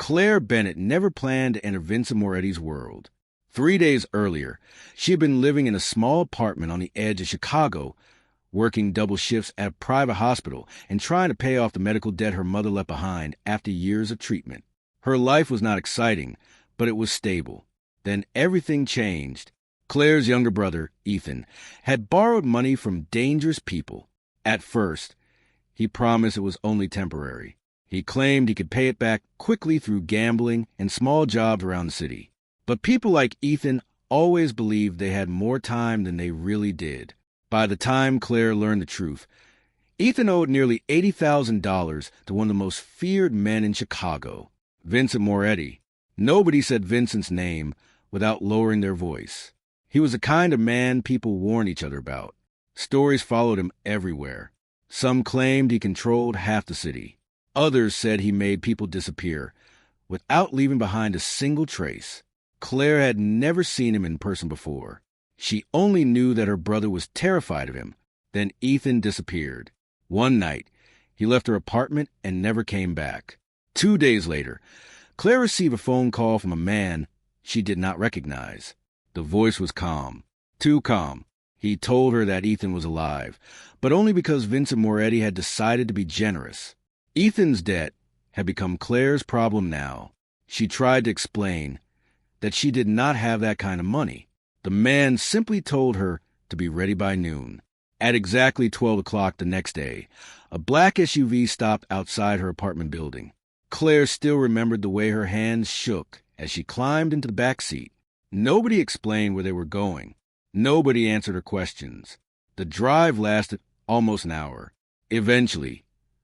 Claire Bennett never planned to enter Vincent Moretti's world. 3 days earlier, she had been living in a small apartment on the edge of Chicago, working double shifts at a private hospital and trying to pay off the medical debt her mother left behind after years of treatment. Her life was not exciting, but it was stable. Then everything changed. Claire's younger brother, Ethan, had borrowed money from dangerous people. At first, he promised it was only temporary. He claimed he could pay it back quickly through gambling and small jobs around the city. But people like Ethan always believed they had more time than they really did. By the time Claire learned the truth, Ethan owed nearly $80,000 to one of the most feared men in Chicago, Vincent Moretti. Nobody said Vincent's name without lowering their voice. He was the kind of man people warned each other about. Stories followed him everywhere. Some claimed he controlled half the city. Others said he made people disappear without leaving behind a single trace. Claire had never seen him in person before. She only knew that her brother was terrified of him. Then Ethan disappeared. One night, he left her apartment and never came back. 2 days later, Claire received a phone call from a man she did not recognize. The voice was calm. Too calm. He told her that Ethan was alive, but only because Vincent Moretti had decided to be generous. Ethan's debt had become Claire's problem now. She tried to explain that she did not have that kind of money. The man simply told her to be ready by noon. At exactly 12 o'clock the next day, a black SUV stopped outside her apartment building. Claire still remembered the way her hands shook as she climbed into the back seat. Nobody explained where they were going. Nobody answered her questions. The drive lasted almost an hour. Eventually,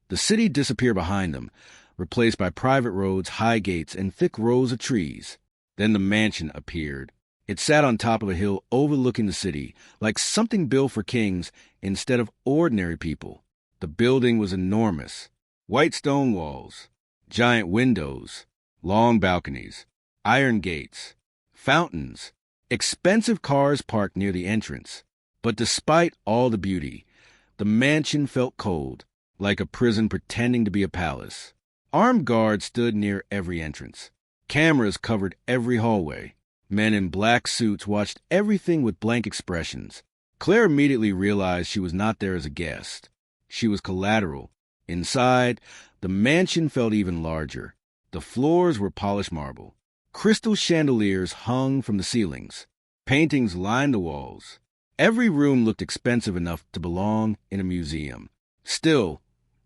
the city disappeared behind them, replaced by private roads, high gates, and thick rows of trees. Then the mansion appeared. It sat on top of a hill overlooking the city, like something built for kings instead of ordinary people. The building was enormous. White stone walls, giant windows, long balconies, iron gates, fountains, expensive cars parked near the entrance. But despite all the beauty, the mansion felt cold, like a prison pretending to be a palace. Armed guards stood near every entrance. Cameras covered every hallway. Men in black suits watched everything with blank expressions. Claire immediately realized she was not there as a guest. She was collateral. Inside, the mansion felt even larger. The floors were polished marble. Crystal chandeliers hung from the ceilings. Paintings lined the walls. Every room looked expensive enough to belong in a museum. Still,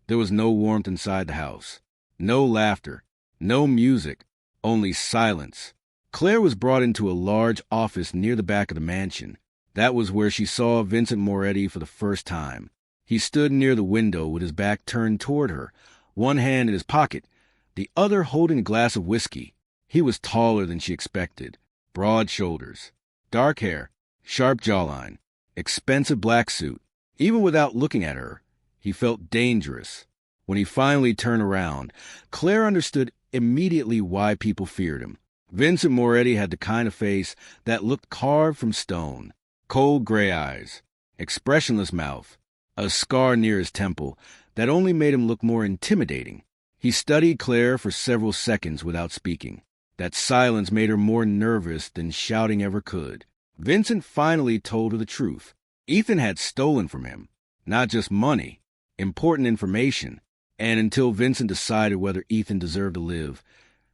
there was no warmth inside the house. No laughter. No music. Only silence. Claire was brought into a large office near the back of the mansion. That was where she saw Vincent Moretti for the first time. He stood near the window with his back turned toward her, one hand in his pocket, the other holding a glass of whiskey. He was taller than she expected, broad shoulders, dark hair, sharp jawline, expensive black suit. Even without looking at her, he felt dangerous. When he finally turned around, Claire understood immediately why people feared him. Vincent Moretti had the kind of face that looked carved from stone. Cold gray eyes, expressionless mouth, a scar near his temple that only made him look more intimidating. He studied Claire for several seconds without speaking. That silence made her more nervous than shouting ever could. Vincent finally told her the truth. Ethan had stolen from him, not just money, important information. And until Vincent decided whether Ethan deserved to live,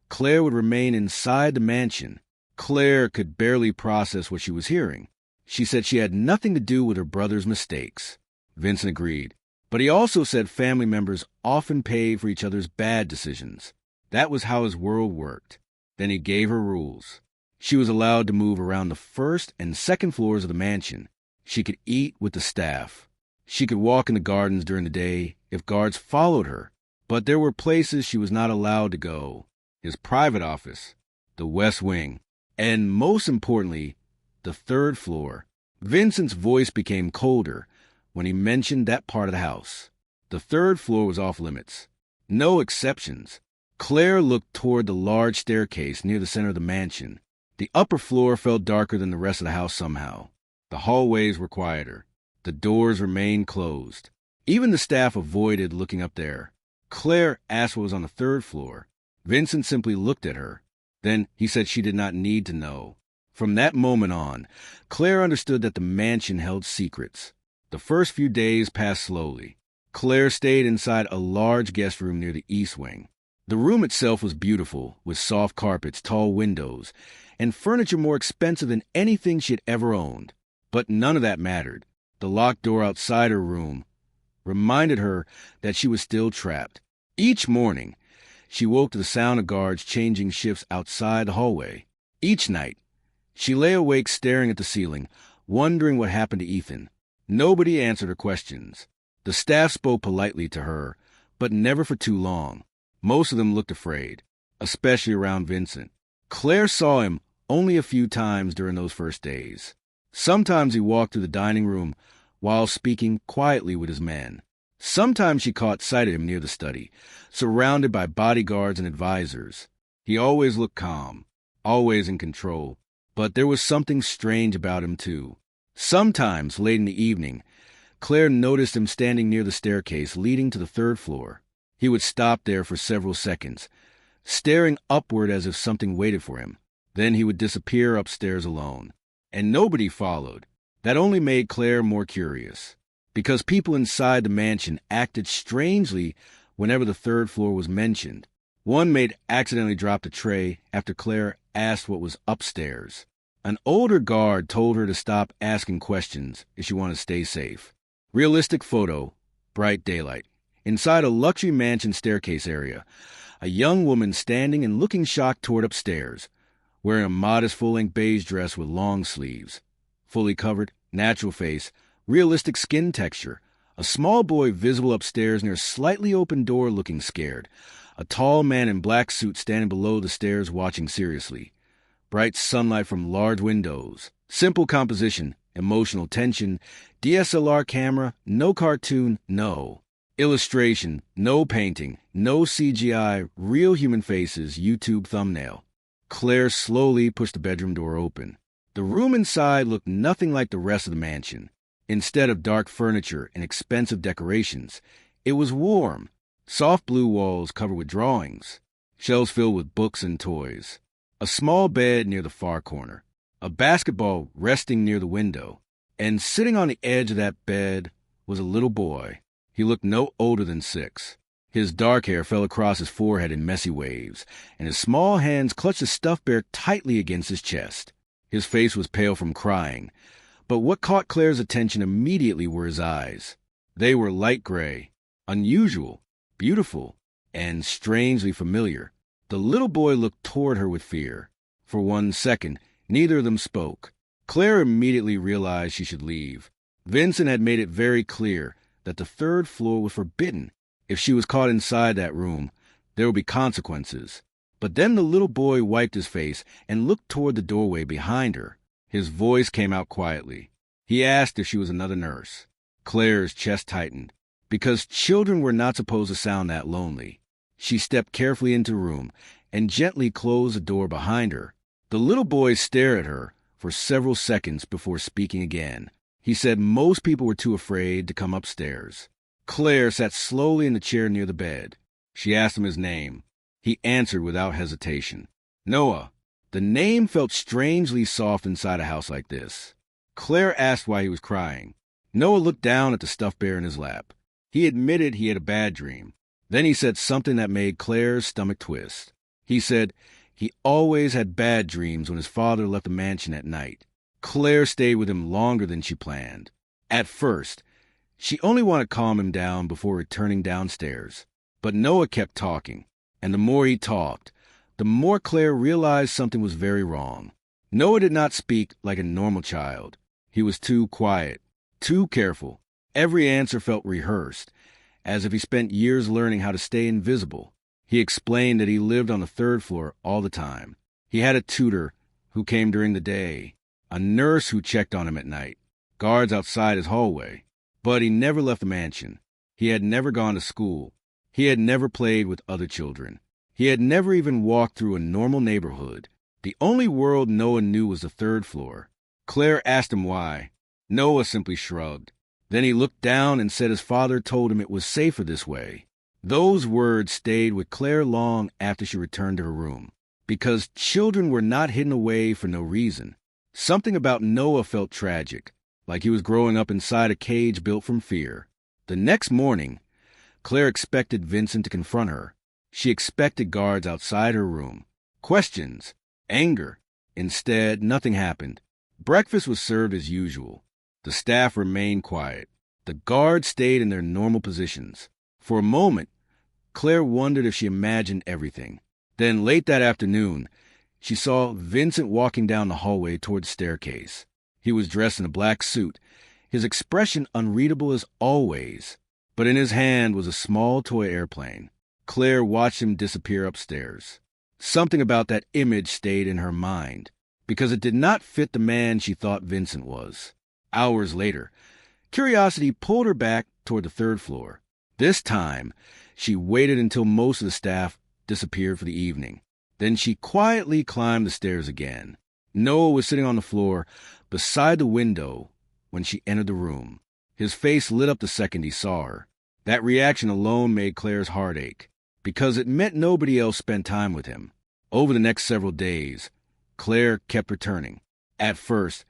Claire would remain inside the mansion. Claire could barely process what she was hearing. She said she had nothing to do with her brother's mistakes. Vincent agreed. But he also said family members often paid for each other's bad decisions. That was how his world worked. Then he gave her rules. She was allowed to move around the first and second floors of the mansion. She could eat with the staff. She could walk in the gardens during the day if guards followed her. But there were places she was not allowed to go. His private office, the West Wing, and most importantly, the third floor. Vincent's voice became colder when he mentioned that part of the house. The third floor was off limits. No exceptions. Claire looked toward the large staircase near the center of the mansion. The upper floor felt darker than the rest of the house somehow. The hallways were quieter. The doors remained closed. Even the staff avoided looking up there. Claire asked what was on the third floor. Vincent simply looked at her. Then he said she did not need to know. From that moment on, Claire understood that the mansion held secrets. The first few days passed slowly. Claire stayed inside a large guest room near the east wing. The room itself was beautiful, with soft carpets, tall windows, and furniture more expensive than anything she had ever owned. But none of that mattered. The locked door outside her room reminded her that she was still trapped. Each morning, she woke to the sound of guards changing shifts outside the hallway. Each night, she lay awake staring at the ceiling, wondering what happened to Ethan. Nobody answered her questions. The staff spoke politely to her, but never for too long. Most of them looked afraid, especially around Vincent. Claire saw him only a few times during those first days. Sometimes he walked through the dining room while speaking quietly with his men. Sometimes she caught sight of him near the study, surrounded by bodyguards and advisors. He always looked calm, always in control, but there was something strange about him, too. Sometimes, late in the evening, Claire noticed him standing near the staircase leading to the third floor. He would stop there for several seconds, staring upward as if something waited for him. Then he would disappear upstairs alone. And nobody followed. That only made Claire more curious, because people inside the mansion acted strangely whenever the third floor was mentioned. One maid accidentally dropped a tray after Claire asked what was upstairs. An older guard told her to stop asking questions if she wanted to stay safe. Realistic photo, bright daylight. Inside a luxury mansion staircase area, a young woman standing and looking shocked toward upstairs, wearing a modest full-length beige dress with long sleeves. Fully covered, natural face, realistic skin texture. A small boy visible upstairs near a slightly open door looking scared. A tall man in black suit standing below the stairs watching seriously. Bright sunlight from large windows. Simple composition, emotional tension. DSLR camera, no cartoon, no. Illustration, no painting, no CGI, real human faces, YouTube thumbnail. Claire slowly pushed the bedroom door open. The room inside looked nothing like the rest of the mansion. Instead of dark furniture and expensive decorations, it was warm. Soft blue walls covered with drawings. Shelves filled with books and toys. A small bed near the far corner. A basketball resting near the window. And sitting on the edge of that bed was a little boy. He looked no older than 6. His dark hair fell across his forehead in messy waves, and his small hands clutched a stuffed bear tightly against his chest. His face was pale from crying, but what caught Claire's attention immediately were his eyes. They were light gray, unusual, beautiful, and strangely familiar. The little boy looked toward her with fear. For 1 second, neither of them spoke. Claire immediately realized she should leave. Vincent had made it very clear that the third floor was forbidden. If she was caught inside that room, there would be consequences. But then the little boy wiped his face and looked toward the doorway behind her. His voice came out quietly. He asked if she was another nurse. Claire's chest tightened, because children were not supposed to sound that lonely. She stepped carefully into the room and gently closed the door behind her. The little boy stared at her for several seconds before speaking again. He said most people were too afraid to come upstairs. Claire sat slowly in the chair near the bed. She asked him his name. He answered without hesitation. Noah. The name felt strangely soft inside a house like this. Claire asked why he was crying. Noah looked down at the stuffed bear in his lap. He admitted he had a bad dream. Then he said something that made Claire's stomach twist. He said he always had bad dreams when his father left the mansion at night. Claire stayed with him longer than she planned. At first, she only wanted to calm him down before returning downstairs. But Noah kept talking, and the more he talked, the more Claire realized something was very wrong. Noah did not speak like a normal child. He was too quiet, too careful. Every answer felt rehearsed, as if he spent years learning how to stay invisible. He explained that he lived on the third floor all the time. He had a tutor who came during the day, a nurse who checked on him at night, guards outside his hallway. But he never left the mansion. He had never gone to school. He had never played with other children. He had never even walked through a normal neighborhood. The only world Noah knew was the third floor. Claire asked him why. Noah simply shrugged. Then he looked down and said his father told him it was safer this way. Those words stayed with Claire long after she returned to her room, because children were not hidden away for no reason. Something about Noah felt tragic, like he was growing up inside a cage built from fear. The next morning, Claire expected Vincent to confront her. She expected guards outside her room, questions, anger. Instead, nothing happened. Breakfast was served as usual. The staff remained quiet. The guards stayed in their normal positions. For a moment, Claire wondered if she imagined everything. Then, late that afternoon, she saw Vincent walking down the hallway toward the staircase. He was dressed in a black suit, his expression unreadable as always, but in his hand was a small toy airplane. Claire watched him disappear upstairs. Something about that image stayed in her mind, because it did not fit the man she thought Vincent was. Hours later, curiosity pulled her back toward the third floor. This time, she waited until most of the staff disappeared for the evening. Then she quietly climbed the stairs again. Noah was sitting on the floor beside the window when she entered the room. His face lit up the second he saw her. That reaction alone made Claire's heart ache, because it meant nobody else spent time with him. Over the next several days, Claire kept returning. At first,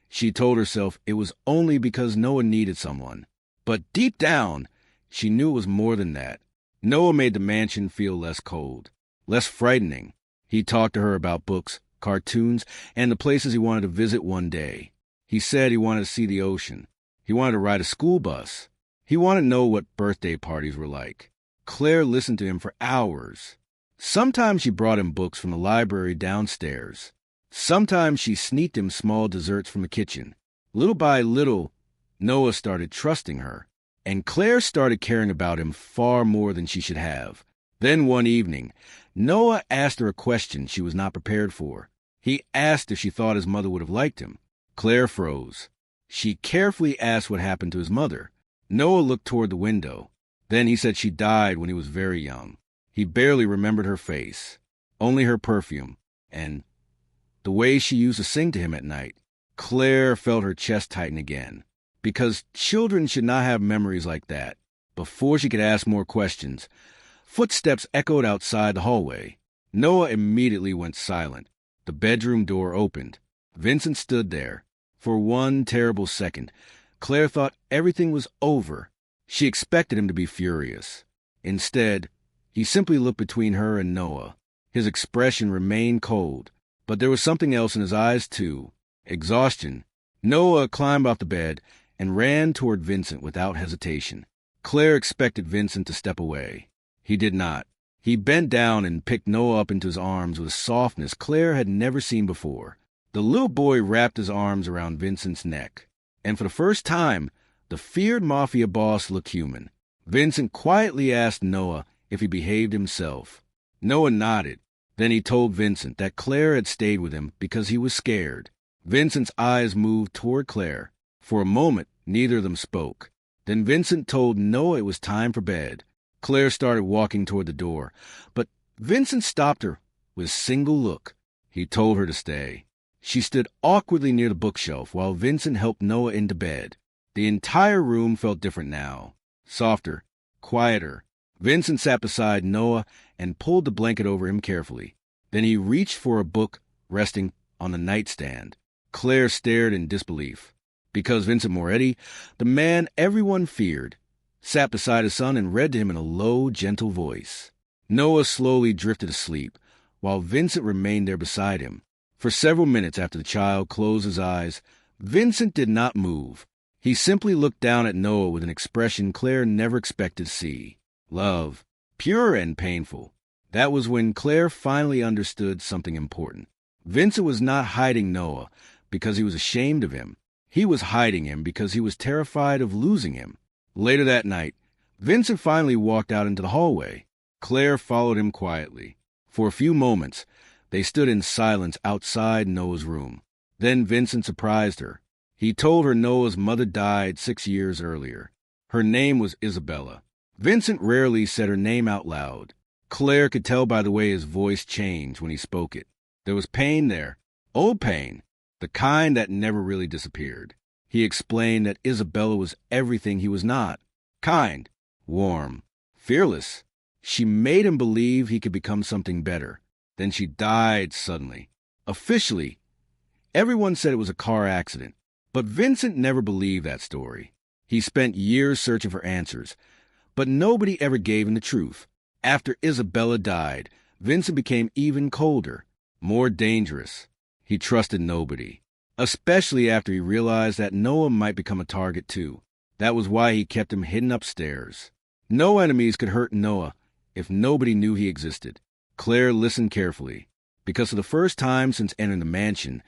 she told herself it was only because Noah needed someone. But deep down, she knew it was more than that. Noah made the mansion feel less cold, less frightening. He talked to her about books, cartoons, and the places he wanted to visit one day. He said he wanted to see the ocean. He wanted to ride a school bus. He wanted to know what birthday parties were like. Claire listened to him for hours. Sometimes she brought him books from the library downstairs. Sometimes she sneaked him small desserts from the kitchen. Little by little, Noah started trusting her, and Claire started caring about him far more than she should have. Then one evening, Noah asked her a question she was not prepared for. He asked if she thought his mother would have liked him. Claire froze. She carefully asked what happened to his mother. Noah looked toward the window. Then he said she died when he was very young. He barely remembered her face, only her perfume, and the way she used to sing to him at night. Claire felt her chest tighten again, because children should not have memories like that. Before she could ask more questions, footsteps echoed outside the hallway. Noah immediately went silent. The bedroom door opened. Vincent stood there. For one terrible second, Claire thought everything was over. She expected him to be furious. Instead, he simply looked between her and Noah. His expression remained cold, but there was something else in his eyes, too. Exhaustion. Noah climbed off the bed and ran toward Vincent without hesitation. Claire expected Vincent to step away. He did not. He bent down and picked Noah up into his arms with a softness Claire had never seen before. The little boy wrapped his arms around Vincent's neck, and for the first time, the feared Mafia boss looked human. Vincent quietly asked Noah if he behaved himself. Noah nodded. Then he told Vincent that Claire had stayed with him because he was scared. Vincent's eyes moved toward Claire. For a moment, neither of them spoke. Then Vincent told Noah it was time for bed. Claire started walking toward the door, but Vincent stopped her with a single look. He told her to stay. She stood awkwardly near the bookshelf while Vincent helped Noah into bed. The entire room felt different now. Softer, quieter. Vincent sat beside Noah and pulled the blanket over him carefully. Then he reached for a book resting on the nightstand. Claire stared in disbelief, because Vincent Moretti, the man everyone feared, sat beside his son and read to him in a low, gentle voice. Noah slowly drifted asleep, while Vincent remained there beside him. For several minutes after the child closed his eyes, Vincent did not move. He simply looked down at Noah with an expression Claire never expected to see. Love, pure and painful. That was when Claire finally understood something important. Vincent was not hiding Noah because he was ashamed of him. He was hiding him because he was terrified of losing him. Later that night, Vincent finally walked out into the hallway. Claire followed him quietly. For a few moments, they stood in silence outside Noah's room. Then Vincent surprised her. He told her Noah's mother died 6 years earlier. Her name was Isabella. Vincent rarely said her name out loud. Claire could tell by the way his voice changed when he spoke it. There was pain there, old pain, the kind that never really disappeared. He explained that Isabella was everything he was not: kind, warm, Fearless. She made him believe he could become something better. Then she died suddenly. Officially, everyone said it was a car accident, but Vincent never believed that story. He spent years searching for answers, but nobody ever gave him the truth. After Isabella died, Vincent became even colder, more dangerous. He trusted nobody, especially after he realized that Noah might become a target too. That was why he kept him hidden upstairs. No enemies could hurt Noah if nobody knew he existed. Claire listened carefully. Because for the first time since entering the mansion,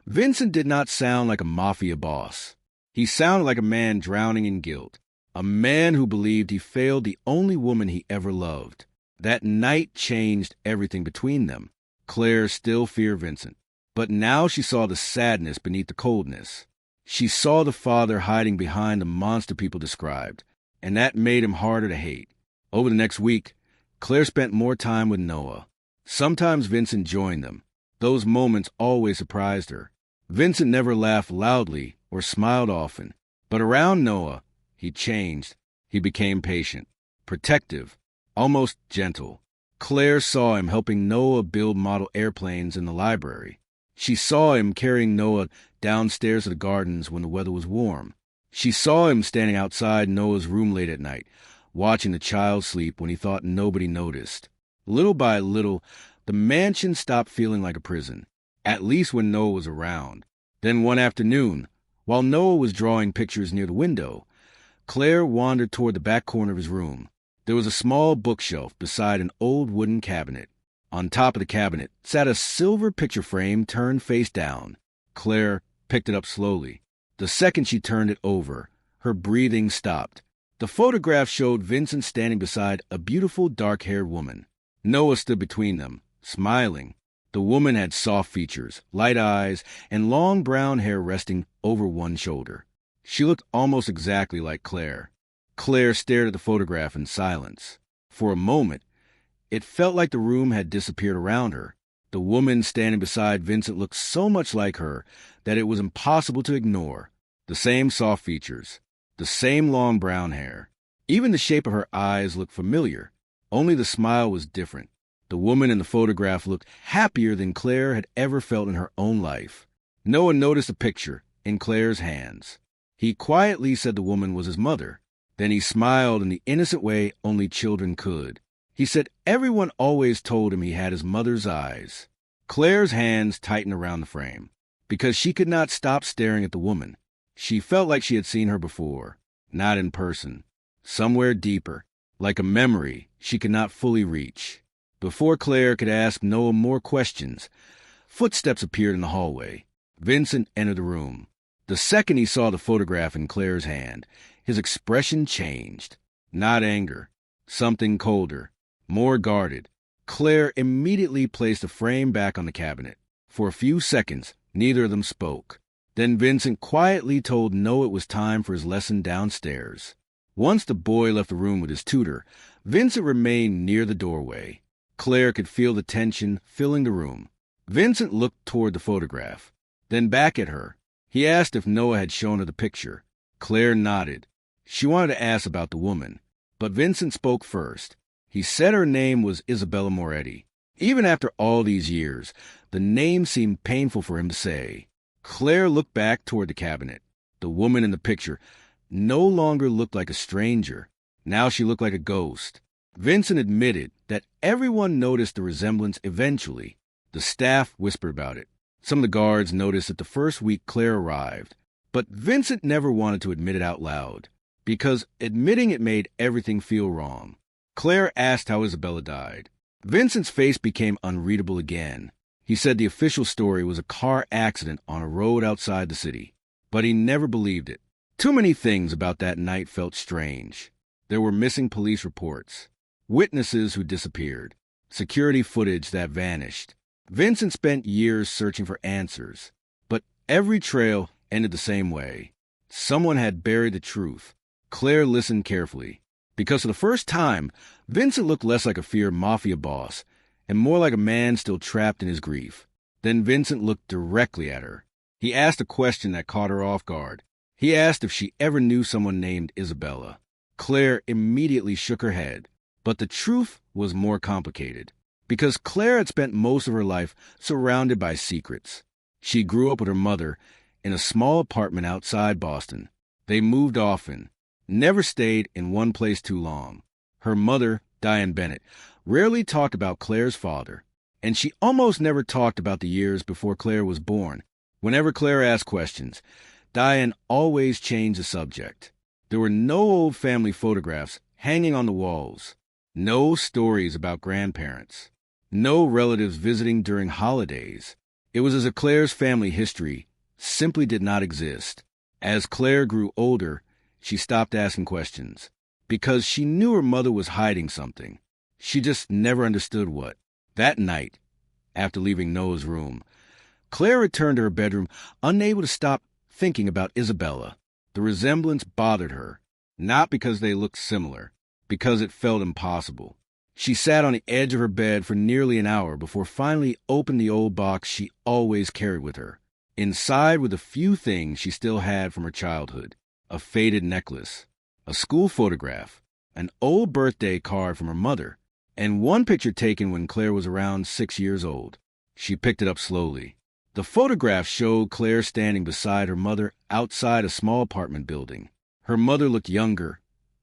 Vincent did not sound like a mafia boss. He sounded like a man drowning in guilt, a man who believed he failed the only woman he ever loved. That night changed everything between them. Claire still feared Vincent, but now she saw the sadness beneath the coldness. She saw the father hiding behind the monster people described, and that made him harder to hate. Over the next week, Claire spent more time with Noah. Sometimes Vincent joined them. Those moments always surprised her. Vincent never laughed loudly or smiled often, but around Noah, he changed. He became patient, protective, almost gentle. Claire saw him helping Noah build model airplanes in the library. She saw him carrying Noah downstairs to the gardens when the weather was warm. She saw him standing outside Noah's room late at night, watching the child sleep when he thought nobody noticed. Little by little, the mansion stopped feeling like a prison, at least when Noah was around. Then one afternoon, while Noah was drawing pictures near the window, Claire wandered toward the back corner of his room. There was a small bookshelf beside an old wooden cabinet. On top of the cabinet sat a silver picture frame turned face down. Claire picked it up slowly. The second she turned it over, her breathing stopped. The photograph showed Vincent standing beside a beautiful dark-haired woman. Noah stood between them, smiling. The woman had soft features, light eyes, and long brown hair resting over one shoulder. She looked almost exactly like Claire. Claire stared at the photograph in silence. For a moment, it felt like the room had disappeared around her. The woman standing beside Vincent looked so much like her that it was impossible to ignore. The same soft features, the same long brown hair. Even the shape of her eyes looked familiar, only the smile was different. The woman in the photograph looked happier than Claire had ever felt in her own life. Noah noticed a picture in Claire's hands. He quietly said the woman was his mother. Then he smiled in the innocent way only children could. He said everyone always told him he had his mother's eyes. Claire's hands tightened around the frame, because she could not stop staring at the woman. She felt like she had seen her before, not in person, somewhere deeper, like a memory she could not fully reach. Before Claire could ask Noah more questions, footsteps appeared in the hallway. Vincent entered the room. The second he saw the photograph in Claire's hand, his expression changed. Not anger, something colder, more guarded. Claire immediately placed the frame back on the cabinet. For a few seconds, neither of them spoke. Then Vincent quietly told Noah it was time for his lesson downstairs. Once the boy left the room with his tutor, Vincent remained near the doorway. Claire could feel the tension filling the room. Vincent looked toward the photograph, then back at her. He asked if Noah had shown her the picture. Claire nodded. She wanted to ask about the woman, but Vincent spoke first. He said her name was Isabella Moretti. Even after all these years, the name seemed painful for him to say. Claire looked back toward the cabinet. The woman in the picture no longer looked like a stranger. Now she looked like a ghost. Vincent admitted that everyone noticed the resemblance eventually. The staff whispered about it. Some of the guards noticed it the first week Claire arrived. But Vincent never wanted to admit it out loud, because admitting it made everything feel wrong. Claire asked how Isabella died. Vincent's face became unreadable again. He said the official story was a car accident on a road outside the city, but he never believed it. Too many things about that night felt strange. There were missing police reports, witnesses who disappeared, security footage that vanished. Vincent spent years searching for answers, but every trail ended the same way. Someone had buried the truth. Claire listened carefully, because for the first time, Vincent looked less like a feared mafia boss and more like a man still trapped in his grief. Then Vincent looked directly at her. He asked a question that caught her off guard. He asked if she ever knew someone named Isabella. Claire immediately shook her head. But the truth was more complicated, because Claire had spent most of her life surrounded by secrets. She grew up with her mother in a small apartment outside Boston. They moved often, never stayed in one place too long. Her mother, Diane Bennett, rarely talked about Claire's father, and she almost never talked about the years before Claire was born. Whenever Claire asked questions, Diane always changed the subject. There were no old family photographs hanging on the walls, no stories about grandparents, no relatives visiting during holidays. It was as if Claire's family history simply did not exist. As Claire grew older, she stopped asking questions, because she knew her mother was hiding something. She just never understood what. That night, after leaving Noah's room, Claire returned to her bedroom, unable to stop thinking about Isabella. The resemblance bothered her, not because they looked similar, because it felt impossible. She sat on the edge of her bed for nearly an hour before finally opening the old box she always carried with her. Inside were the few things she still had from her childhood: a faded necklace, a school photograph, an old birthday card from her mother, and one picture taken when Claire was around 6 years old. She picked it up slowly. The photograph showed Claire standing beside her mother outside a small apartment building. Her mother looked younger,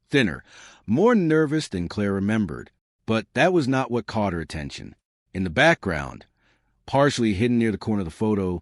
thinner, more nervous than Claire remembered, but that was not what caught her attention. In the background, partially hidden near the corner of the photo,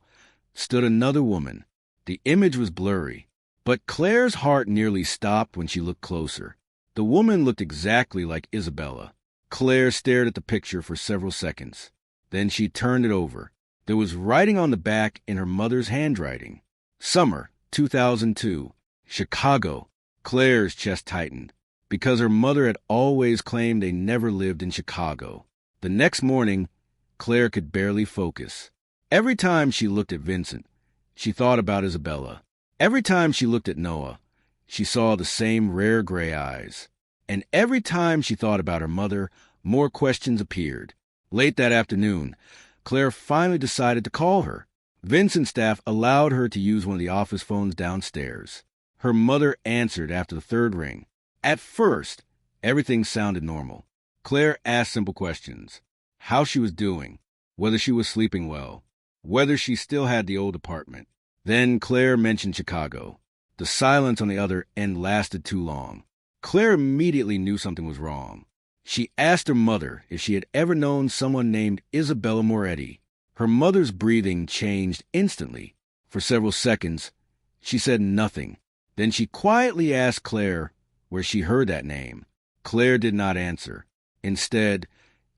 stood another woman. The image was blurry, but Claire's heart nearly stopped when she looked closer. The woman looked exactly like Isabella. Claire stared at the picture for several seconds. Then she turned it over. There was writing on the back in her mother's handwriting. Summer 2002, Chicago. Claire's chest tightened, because her mother had always claimed they never lived in Chicago. The next morning, Claire could barely focus. Every time she looked at Vincent, she thought about Isabella. Every time she looked at Noah, she saw the same rare gray eyes. And every time she thought about her mother, more questions appeared. Late that afternoon, Claire finally decided to call her. Vincent's staff allowed her to use one of the office phones downstairs. Her mother answered after the third ring. At first, everything sounded normal. Claire asked simple questions: how she was doing, whether she was sleeping well, whether she still had the old apartment. Then Claire mentioned Chicago. The silence on the other end lasted too long. Claire immediately knew something was wrong. She asked her mother if she had ever known someone named Isabella Moretti. Her mother's breathing changed instantly. For several seconds, she said nothing. Then she quietly asked Claire where she heard that name. Claire did not answer. Instead,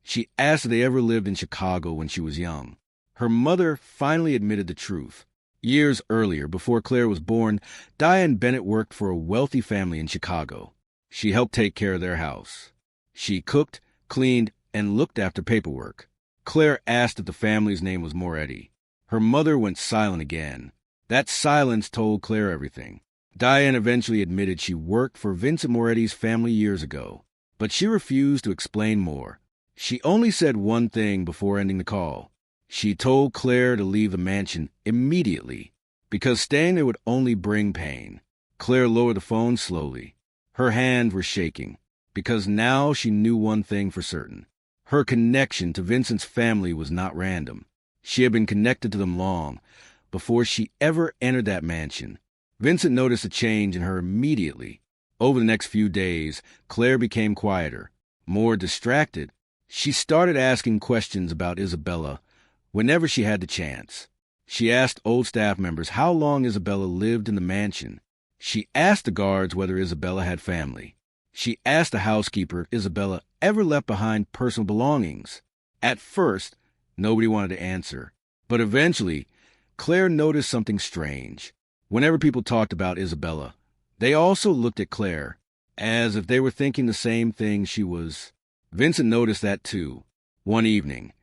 she asked if they ever lived in Chicago when she was young. Her mother finally admitted the truth. Years earlier, before Claire was born, Diane Bennett worked for a wealthy family in Chicago. She helped take care of their house. She cooked, cleaned, and looked after paperwork. Claire asked if the family's name was Moretti. Her mother went silent again. That silence told Claire everything. Diane eventually admitted she worked for Vincent Moretti's family years ago, but she refused to explain more. She only said one thing before ending the call. She told Claire to leave the mansion immediately, because staying there would only bring pain. Claire lowered the phone slowly. Her hands were shaking, because now she knew one thing for certain. Her connection to Vincent's family was not random. She had been connected to them long, before she ever entered that mansion. Vincent noticed a change in her immediately. Over the next few days, Claire became quieter, more distracted. She started asking questions about Isabella whenever she had the chance. She asked old staff members how long Isabella lived in the mansion. She asked the guards whether Isabella had family. She asked the housekeeper if Isabella ever left behind personal belongings. At first, nobody wanted to answer. But eventually, Claire noticed something strange. Whenever people talked about Isabella, they also looked at Claire, as if they were thinking the same thing she was. Vincent noticed that too. One evening,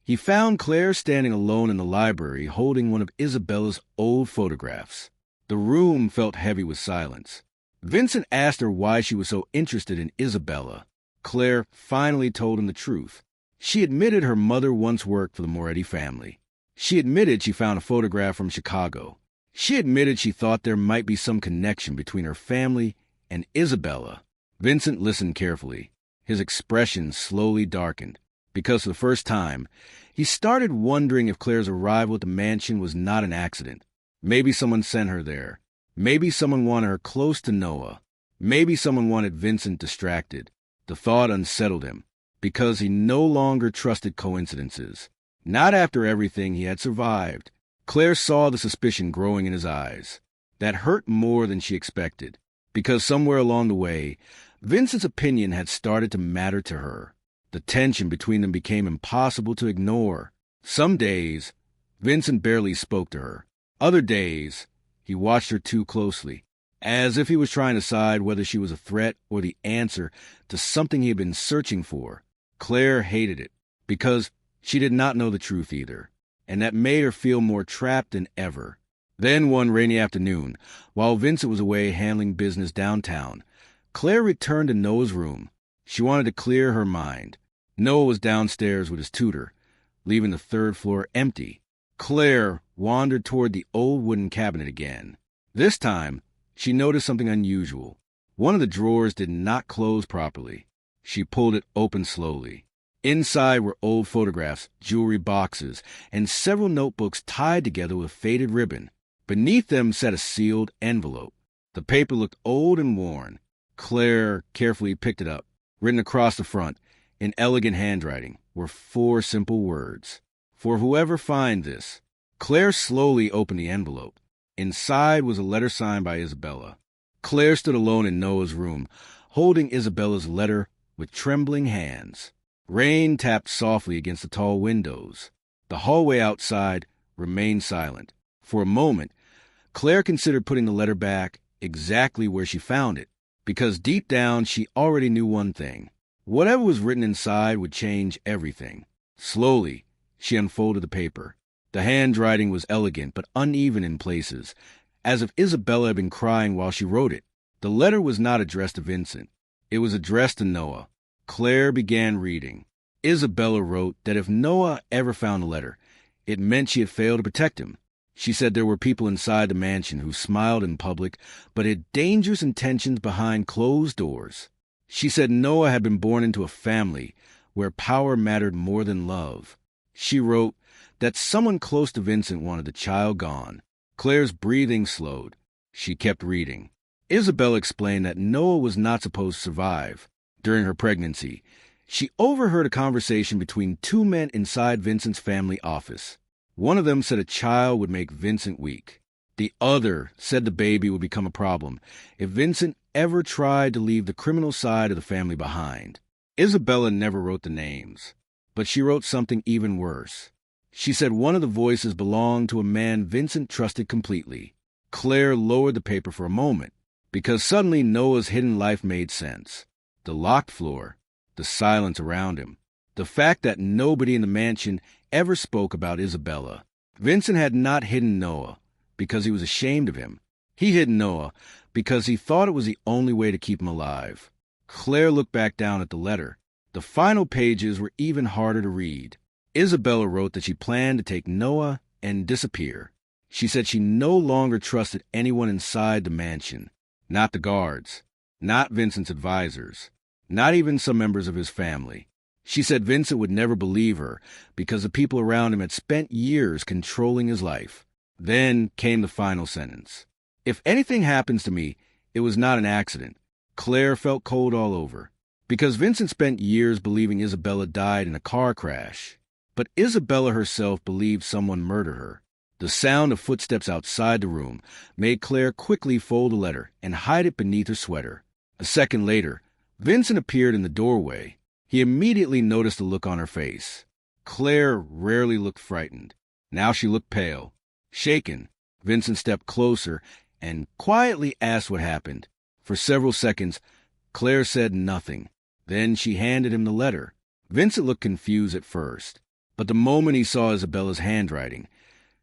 he found Claire standing alone in the library holding one of Isabella's old photographs. The room felt heavy with silence. Vincent asked her why she was so interested in Isabella. Claire finally told him the truth. She admitted her mother once worked for the Moretti family. She admitted she found a photograph from Chicago. She admitted she thought there might be some connection between her family and Isabella. Vincent listened carefully. His expression slowly darkened, because for the first time, he started wondering if Claire's arrival at the mansion was not an accident. Maybe someone sent her there. Maybe someone wanted her close to Noah. Maybe someone wanted Vincent distracted. The thought unsettled him, because he no longer trusted coincidences. Not after everything he had survived. Claire saw the suspicion growing in his eyes. That hurt more than she expected, because somewhere along the way, Vincent's opinion had started to matter to her. The tension between them became impossible to ignore. Some days, Vincent barely spoke to her. Other days, he watched her too closely, as if he was trying to decide whether she was a threat or the answer to something he had been searching for. Claire hated it, because she did not know the truth either, and that made her feel more trapped than ever. Then one rainy afternoon, while Vincent was away handling business downtown, Claire returned to Noah's room. She wanted to clear her mind. Noah was downstairs with his tutor, leaving the third floor empty. Claire wandered toward the old wooden cabinet again. This time, she noticed something unusual. One of the drawers did not close properly. She pulled it open slowly. Inside were old photographs, jewelry boxes, and several notebooks tied together with faded ribbon. Beneath them sat a sealed envelope. The paper looked old and worn. Claire carefully picked it up. Written across the front, in elegant handwriting, were 4 simple words. For whoever find this. Claire slowly opened the envelope. Inside was a letter signed by Isabella. Claire stood alone in Noah's room, holding Isabella's letter with trembling hands. Rain tapped softly against the tall windows. The hallway outside remained silent. For a moment, Claire considered putting the letter back exactly where she found it, because deep down she already knew one thing. Whatever was written inside would change everything. Slowly, she unfolded the paper. The handwriting was elegant but uneven in places, as if Isabella had been crying while she wrote it. The letter was not addressed to Vincent. It was addressed to Noah. Claire began reading. Isabella wrote that if Noah ever found the letter, it meant she had failed to protect him. She said there were people inside the mansion who smiled in public but had dangerous intentions behind closed doors. She said Noah had been born into a family where power mattered more than love. She wrote that someone close to Vincent wanted the child gone. Claire's breathing slowed. She kept reading. Isabella explained that Noah was not supposed to survive. During her pregnancy, she overheard a conversation between 2 men inside Vincent's family office. One of them said a child would make Vincent weak. The other said the baby would become a problem if Vincent ever tried to leave the criminal side of the family behind. Isabella never wrote the names, but she wrote something even worse. She said one of the voices belonged to a man Vincent trusted completely. Claire lowered the paper for a moment, because suddenly Noah's hidden life made sense. The locked floor, the silence around him, the fact that nobody in the mansion ever spoke about Isabella. Vincent had not hidden Noah because he was ashamed of him. He hid Noah because he thought it was the only way to keep him alive. Claire looked back down at the letter. The final pages were even harder to read. Isabella wrote that she planned to take Noah and disappear. She said she no longer trusted anyone inside the mansion. Not the guards, not Vincent's advisors, not even some members of his family. She said Vincent would never believe her because the people around him had spent years controlling his life. Then came the final sentence. If anything happens to me, it was not an accident. Claire felt cold all over, because Vincent spent years believing Isabella died in a car crash. But Isabella herself believed someone murdered her. The sound of footsteps outside the room made Claire quickly fold the letter and hide it beneath her sweater. A second later, Vincent appeared in the doorway. He immediately noticed the look on her face. Claire rarely looked frightened. Now she looked pale. Shaken, Vincent stepped closer and quietly asked what happened. For several seconds, Claire said nothing. Then she handed him the letter. Vincent looked confused at first, but the moment he saw Isabella's handwriting,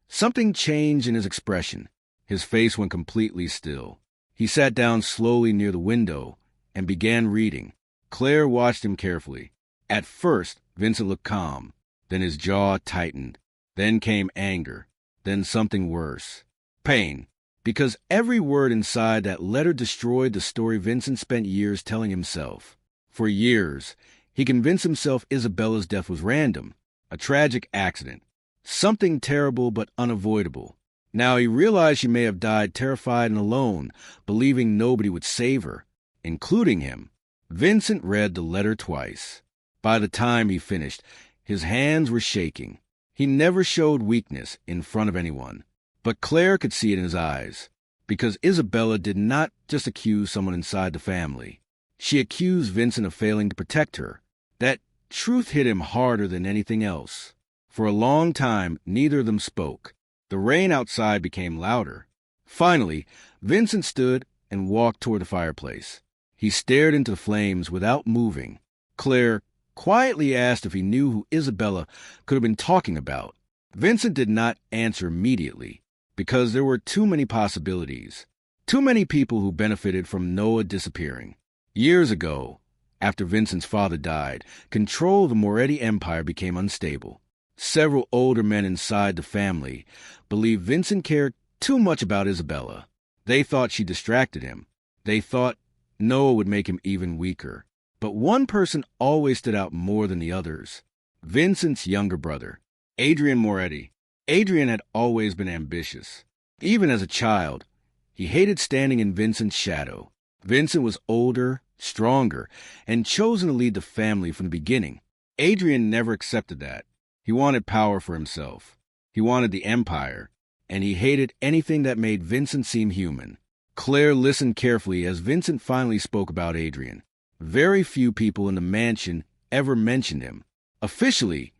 something changed in his expression. His face went completely still. He sat down slowly near the window and began reading. Claire watched him carefully. At first, Vincent looked calm. Then his jaw tightened. Then came anger. Then something worse. Pain. Because every word inside that letter destroyed the story Vincent spent years telling himself. For years, he convinced himself Isabella's death was random, a tragic accident, something terrible but unavoidable. Now he realized she may have died terrified and alone, believing nobody would save her, including him. Vincent read the letter twice. By the time he finished, his hands were shaking. He never showed weakness in front of anyone, but Claire could see it in his eyes, because Isabella did not just accuse someone inside the family. She accused Vincent of failing to protect her. That truth hit him harder than anything else. For a long time, neither of them spoke. The rain outside became louder. Finally, Vincent stood and walked toward the fireplace. He stared into the flames without moving. Claire quietly asked if he knew who Isabella could have been talking about. Vincent did not answer immediately, because there were too many possibilities. Too many people who benefited from Noah disappearing. Years ago, after Vincent's father died, control of the Moretti Empire became unstable. Several older men inside the family believed Vincent cared too much about Isabella. They thought she distracted him. They thought Noah would make him even weaker. But one person always stood out more than the others. Vincent's younger brother, Adrian Moretti. Adrian had always been ambitious. Even as a child, he hated standing in Vincent's shadow. Vincent was older, stronger, and chosen to lead the family from the beginning. Adrian never accepted that. He wanted power for himself. He wanted the empire, and he hated anything that made Vincent seem human. Claire listened carefully as Vincent finally spoke about Adrian. Very few people in the mansion ever mentioned him. Officially,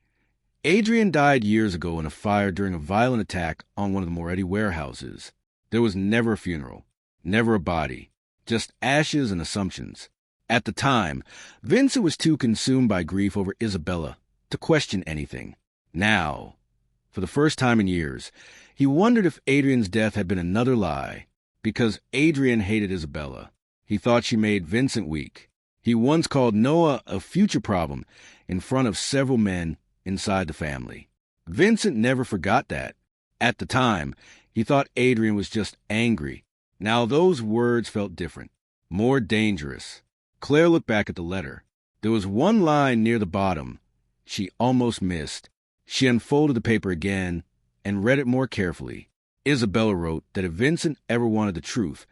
Adrian died years ago in a fire during a violent attack on one of the Moretti warehouses. There was never a funeral, never a body, just ashes and assumptions. At the time, Vincent was too consumed by grief over Isabella to question anything. Now, for the first time in years, he wondered if Adrian's death had been another lie, because Adrian hated Isabella. He thought she made Vincent weak. He once called Noah a future problem in front of several men inside the family. Vincent never forgot that. At the time, he thought Adrian was just angry. Now those words felt different, more dangerous. Claire looked back at the letter. There was one line near the bottom she almost missed. She unfolded the paper again and read it more carefully. Isabella wrote that if Vincent ever wanted the truth,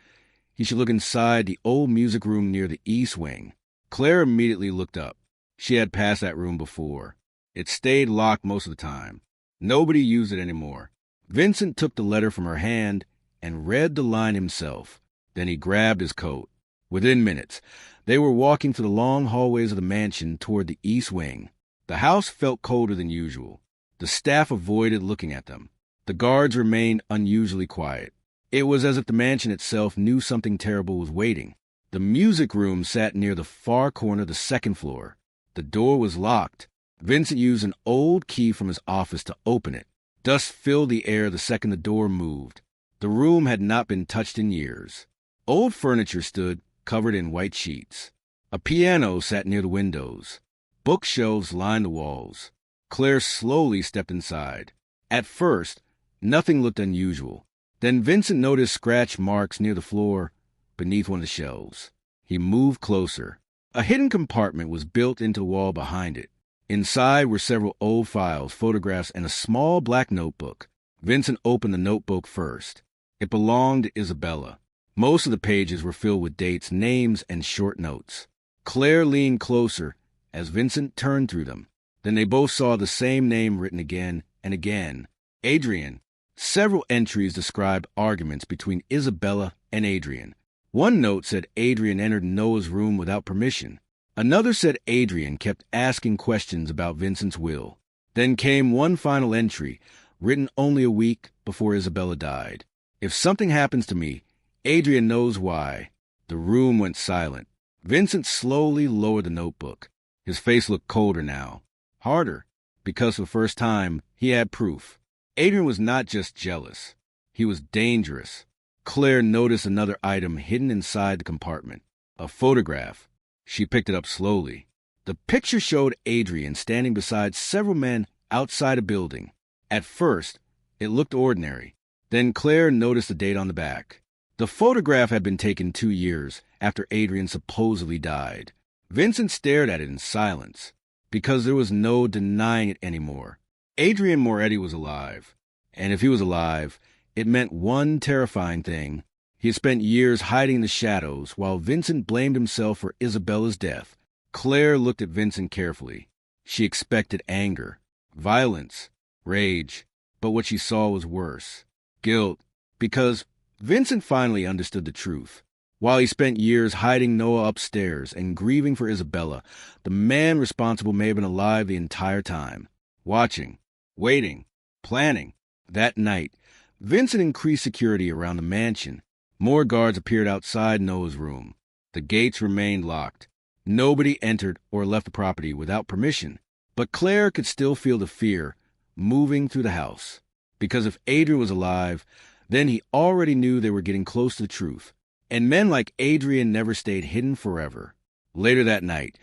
he should look inside the old music room near the east wing. Claire immediately looked up. She had passed that room before. It stayed locked most of the time. Nobody used it anymore. Vincent took the letter from her hand and read the line himself. Then he grabbed his coat. Within minutes, they were walking through the long hallways of the mansion toward the east wing. The house felt colder than usual. The staff avoided looking at them. The guards remained unusually quiet. It was as if the mansion itself knew something terrible was waiting. The music room sat near the far corner of the second floor. The door was locked. Vincent used an old key from his office to open it. Dust filled the air the second the door moved. The room had not been touched in years. Old furniture stood, covered in white sheets. A piano sat near the windows. Bookshelves lined the walls. Claire slowly stepped inside. At first, nothing looked unusual. Then Vincent noticed scratch marks near the floor beneath one of the shelves. He moved closer. A hidden compartment was built into the wall behind it. Inside were several old files, photographs, and a small black notebook. Vincent opened the notebook first. It belonged to Isabella. Most of the pages were filled with dates, names, and short notes. Claire leaned closer as Vincent turned through them. Then they both saw the same name written again and again. Adrian. Several entries described arguments between Isabella and Adrian. One note said Adrian entered Noah's room without permission. Another said Adrian kept asking questions about Vincent's will. Then came one final entry, written only a week before Isabella died. If something happens to me, Adrian knows why. The room went silent. Vincent slowly lowered the notebook. His face looked colder now. Harder, because for the first time, he had proof. Adrian was not just jealous. He was dangerous. Claire noticed another item hidden inside the compartment. A photograph. She picked it up slowly. The picture showed Adrian standing beside several men outside a building. At first, it looked ordinary. Then Claire noticed the date on the back. The photograph had been taken 2 years after Adrian supposedly died. Vincent stared at it in silence, because there was no denying it anymore. Adrian Moretti was alive, and if he was alive, it meant one terrifying thing. He had spent years hiding in the shadows while Vincent blamed himself for Isabella's death. Claire looked at Vincent carefully. She expected anger, violence, rage, but what she saw was worse. Guilt, because Vincent finally understood the truth. While he spent years hiding Noah upstairs and grieving for Isabella, the man responsible may have been alive the entire time, watching, waiting, planning. That night, Vincent increased security around the mansion. More guards appeared outside Noah's room. The gates remained locked. Nobody entered or left the property without permission. But Claire could still feel the fear moving through the house. Because if Adrian was alive, then he already knew they were getting close to the truth. And men like Adrian never stayed hidden forever. Later that night,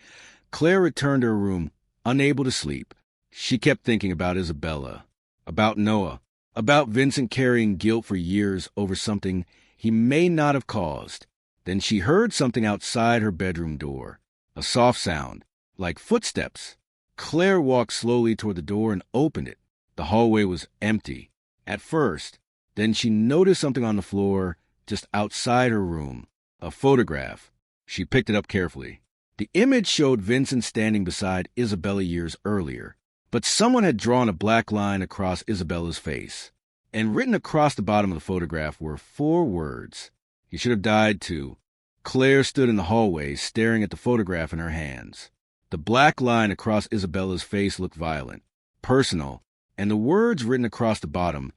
Claire returned to her room, unable to sleep. She kept thinking about Isabella, about Noah, about Vincent carrying guilt for years over something he may not have caused. Then she heard something outside her bedroom door, a soft sound, like footsteps. Claire walked slowly toward the door and opened it. The hallway was empty, at first. Then she noticed something on the floor just outside her room, a photograph. She picked it up carefully. The image showed Vincent standing beside Isabella years earlier, but someone had drawn a black line across Isabella's face. And written across the bottom of the photograph were 4 words. He should have died too. Claire stood in the hallway, staring at the photograph in her hands. The black line across Isabella's face looked violent, personal, and the words written across the bottom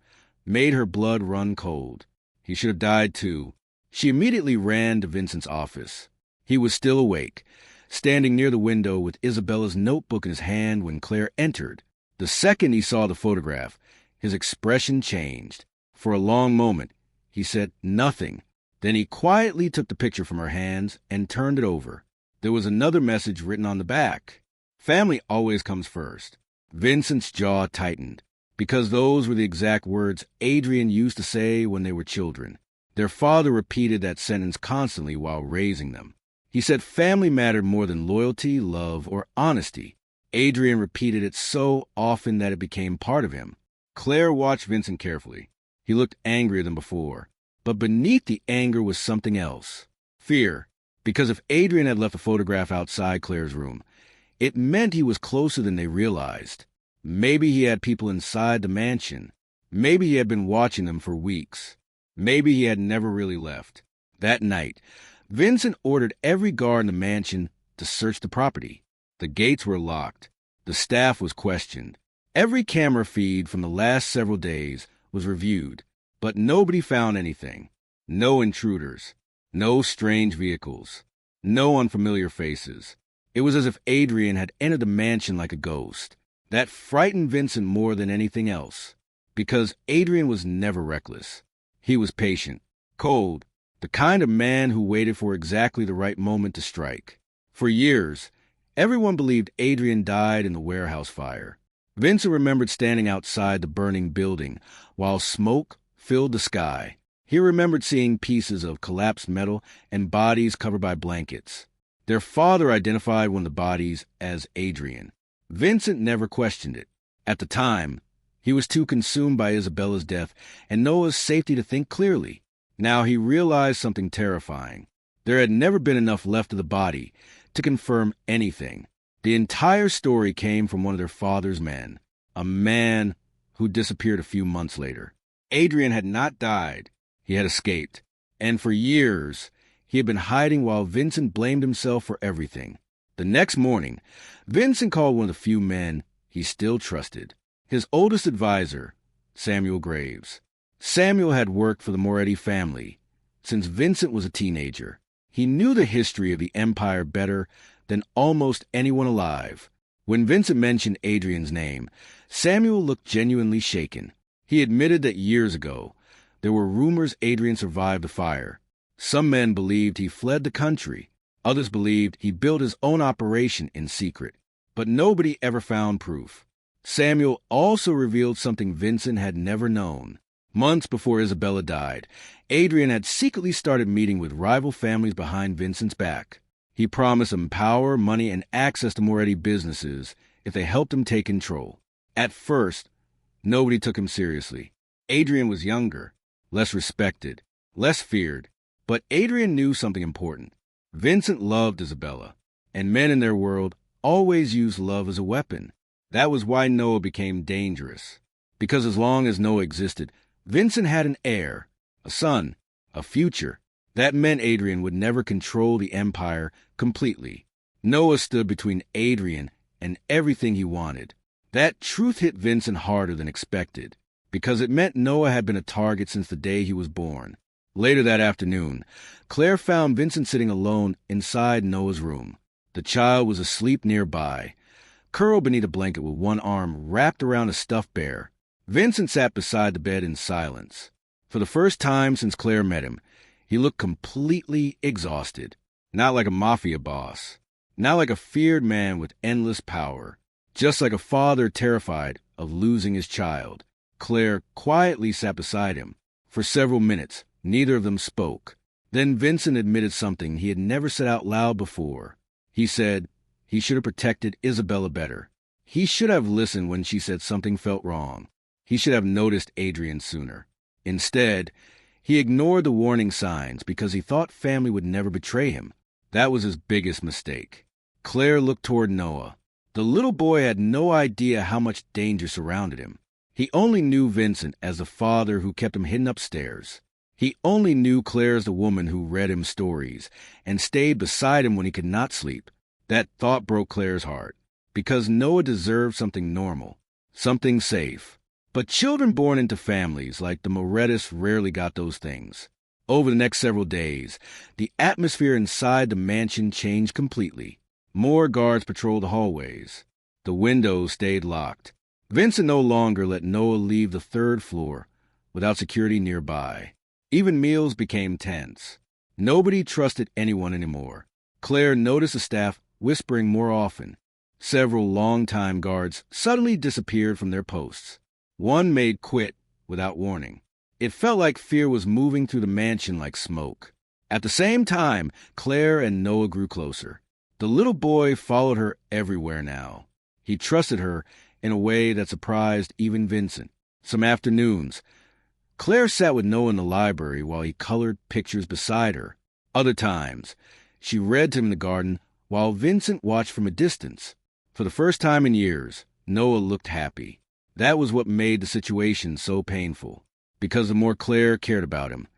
made her blood run cold. He should have died too. She immediately ran to Vincent's office. He was still awake, standing near the window with Isabella's notebook in his hand when Claire entered. The second he saw the photograph, his expression changed. For a long moment, he said nothing. Then he quietly took the picture from her hands and turned it over. There was another message written on the back. Family always comes first. Vincent's jaw tightened, because those were the exact words Adrian used to say when they were children. Their father repeated that sentence constantly while raising them. He said family mattered more than loyalty, love, or honesty. Adrian repeated it so often that it became part of him. Claire watched Vincent carefully. He looked angrier than before. But beneath the anger was something else. Fear. Because if Adrian had left the photograph outside Claire's room, it meant he was closer than they realized. Maybe he had people inside the mansion. Maybe he had been watching them for weeks. Maybe he had never really left. That night, Vincent ordered every guard in the mansion to search the property. The gates were locked. The staff was questioned. Every camera feed from the last several days was reviewed, but nobody found anything. No intruders. No strange vehicles. No unfamiliar faces. It was as if Adrian had entered the mansion like a ghost. That frightened Vincent more than anything else, because Adrian was never reckless. He was patient, cold, the kind of man who waited for exactly the right moment to strike. For years, everyone believed Adrian died in the warehouse fire. Vincent remembered standing outside the burning building while smoke filled the sky. He remembered seeing pieces of collapsed metal and bodies covered by blankets. Their father identified one of the bodies as Adrian. Vincent never questioned it. At the time, he was too consumed by Isabella's death and Noah's safety to think clearly. Now he realized something terrifying. There had never been enough left of the body to confirm anything. The entire story came from one of their father's men, a man who disappeared a few months later. Adrian had not died. He had escaped. And for years, he had been hiding while Vincent blamed himself for everything. The next morning, Vincent called one of the few men he still trusted, his oldest advisor, Samuel Graves. Samuel had worked for the Moretti family since Vincent was a teenager. He knew the history of the empire better than almost anyone alive. When Vincent mentioned Adrian's name, Samuel looked genuinely shaken. He admitted that years ago, there were rumors Adrian survived the fire. Some men believed he fled the country. Others believed he built his own operation in secret. But nobody ever found proof. Samuel also revealed something Vincent had never known. Months before Isabella died, Adrian had secretly started meeting with rival families behind Vincent's back. He promised them power, money, and access to Moretti businesses if they helped him take control. At first, nobody took him seriously. Adrian was younger, less respected, less feared. But Adrian knew something important. Vincent loved Isabella, and men in their world always used love as a weapon. That was why Noah became dangerous. Because as long as Noah existed, Vincent had an heir, a son, a future. That meant Adrian would never control the empire completely. Noah stood between Adrian and everything he wanted. That truth hit Vincent harder than expected, because it meant Noah had been a target since the day he was born. Later that afternoon, Claire found Vincent sitting alone inside Noah's room. The child was asleep nearby, curled beneath a blanket with one arm wrapped around a stuffed bear. Vincent sat beside the bed in silence. For the first time since Claire met him, he looked completely exhausted. Not like a mafia boss. Not like a feared man with endless power. Just like a father terrified of losing his child. Claire quietly sat beside him. For several minutes, neither of them spoke. Then Vincent admitted something he had never said out loud before. He said he should have protected Isabella better. He should have listened when she said something felt wrong. He should have noticed Adrian sooner. Instead, he ignored the warning signs because he thought family would never betray him. That was his biggest mistake. Claire looked toward Noah. The little boy had no idea how much danger surrounded him. He only knew Vincent as the father who kept him hidden upstairs. He only knew Claire as the woman who read him stories and stayed beside him when he could not sleep. That thought broke Claire's heart, because Noah deserved something normal, something safe. But children born into families like the Morettis rarely got those things. Over the next several days, the atmosphere inside the mansion changed completely. More guards patrolled the hallways. The windows stayed locked. Vincent no longer let Noah leave the third floor without security nearby. Even meals became tense. Nobody trusted anyone anymore. Claire noticed the staff whispering more often. Several longtime guards suddenly disappeared from their posts. One made quit without warning. It felt like fear was moving through the mansion like smoke. At the same time, Claire and Noah grew closer. The little boy followed her everywhere now. He trusted her in a way that surprised even Vincent. Some afternoons, Claire sat with Noah in the library while he colored pictures beside her. Other times, she read to him in the garden while Vincent watched from a distance. For the first time in years, Noah looked happy. That was what made the situation so painful, because the more Claire cared about him,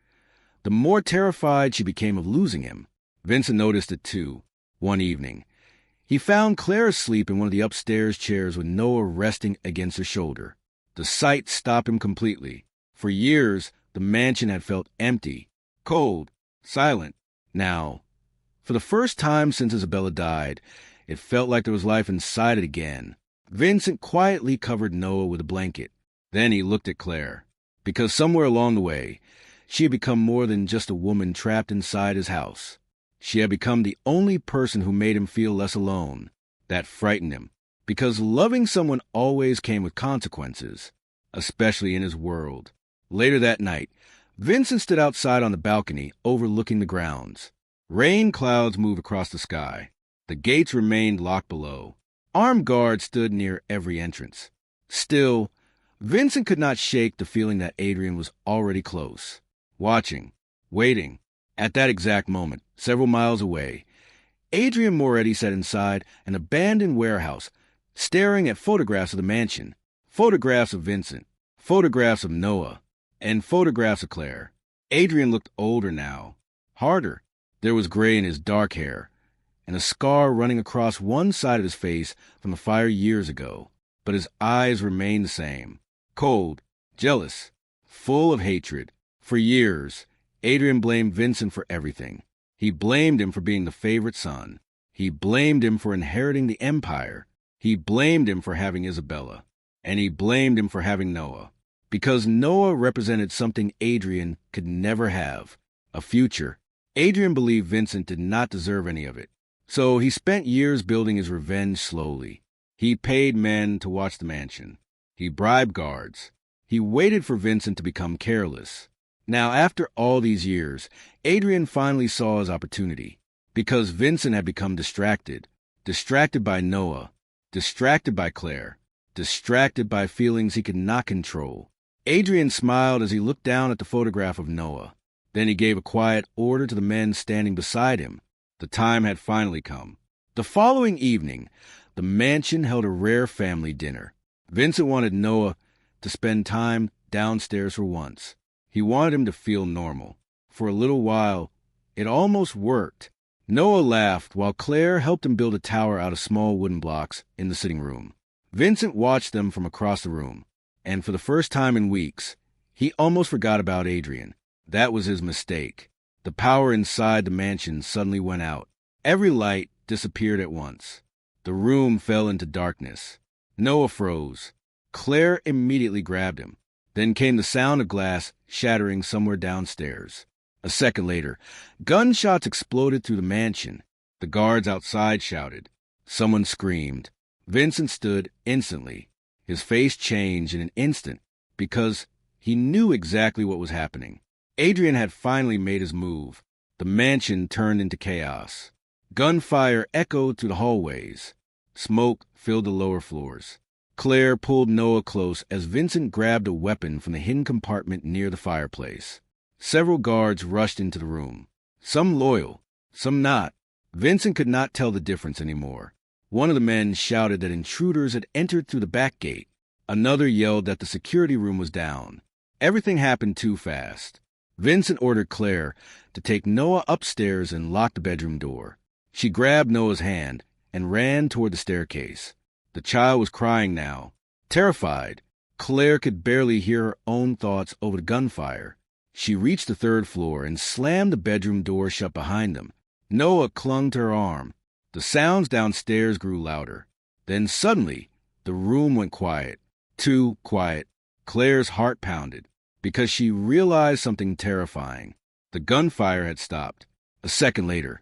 the more terrified she became of losing him. Vincent noticed it too. One evening, he found Claire asleep in one of the upstairs chairs with Noah resting against her shoulder. The sight stopped him completely. For years, the mansion had felt empty, cold, silent. Now, for the first time since Isabella died, it felt like there was life inside it again. Vincent quietly covered Noah with a blanket. Then he looked at Claire, because somewhere along the way, she had become more than just a woman trapped inside his house. She had become the only person who made him feel less alone. That frightened him, because loving someone always came with consequences, especially in his world. Later that night, Vincent stood outside on the balcony overlooking the grounds. Rain clouds moved across the sky. The gates remained locked below. Armed guards stood near every entrance. Still, Vincent could not shake the feeling that Adrian was already close, watching, waiting. At that exact moment, several miles away, Adrian Moretti sat inside an abandoned warehouse, staring at photographs of the mansion, photographs of Vincent, photographs of Noah, and photographs of Claire. Adrian looked older now, harder. There was gray in his dark hair, and a scar running across one side of his face from a fire years ago. But his eyes remained the same, cold, jealous, full of hatred. For years, Adrian blamed Vincent for everything. He blamed him for being the favorite son. He blamed him for inheriting the empire. He blamed him for having Isabella. And he blamed him for having Noah. Because Noah represented something Adrian could never have, a future. Adrian believed Vincent did not deserve any of it. So he spent years building his revenge slowly. He paid men to watch the mansion. He bribed guards. He waited for Vincent to become careless. Now, after all these years, Adrian finally saw his opportunity. because Vincent had become distracted. Distracted by Noah, distracted by Claire, distracted by feelings he could not control. Adrian smiled as he looked down at the photograph of Noah. Then he gave a quiet order to the men standing beside him. The time had finally come. The following evening, the mansion held a rare family dinner. Vincent wanted Noah to spend time downstairs for once. He wanted him to feel normal. For a little while, it almost worked. Noah laughed while Claire helped him build a tower out of small wooden blocks in the sitting room. Vincent watched them from across the room, and for the first time in weeks, he almost forgot about Adrian. That was his mistake. The power inside the mansion suddenly went out. Every light disappeared at once. The room fell into darkness. Noah froze. Claire immediately grabbed him. Then came the sound of glass shattering somewhere downstairs. A second later, gunshots exploded through the mansion. The guards outside shouted. Someone screamed. Vincent stood instantly. His face changed in an instant because he knew exactly what was happening. Adrian had finally made his move. The mansion turned into chaos. Gunfire echoed through the hallways. Smoke filled the lower floors. Claire pulled Noah close as Vincent grabbed a weapon from the hidden compartment near the fireplace. Several guards rushed into the room. Some loyal, some not. Vincent could not tell the difference anymore. One of the men shouted that intruders had entered through the back gate. Another yelled that the security room was down. Everything happened too fast. Vincent ordered Claire to take Noah upstairs and lock the bedroom door. She grabbed Noah's hand and ran toward the staircase. The child was crying now, terrified. Claire could barely hear her own thoughts over the gunfire. She reached the third floor and slammed the bedroom door shut behind them. Noah clung to her arm. The sounds downstairs grew louder. Then suddenly, the room went quiet. Too quiet. Claire's heart pounded because she realized something terrifying. The gunfire had stopped. A second later,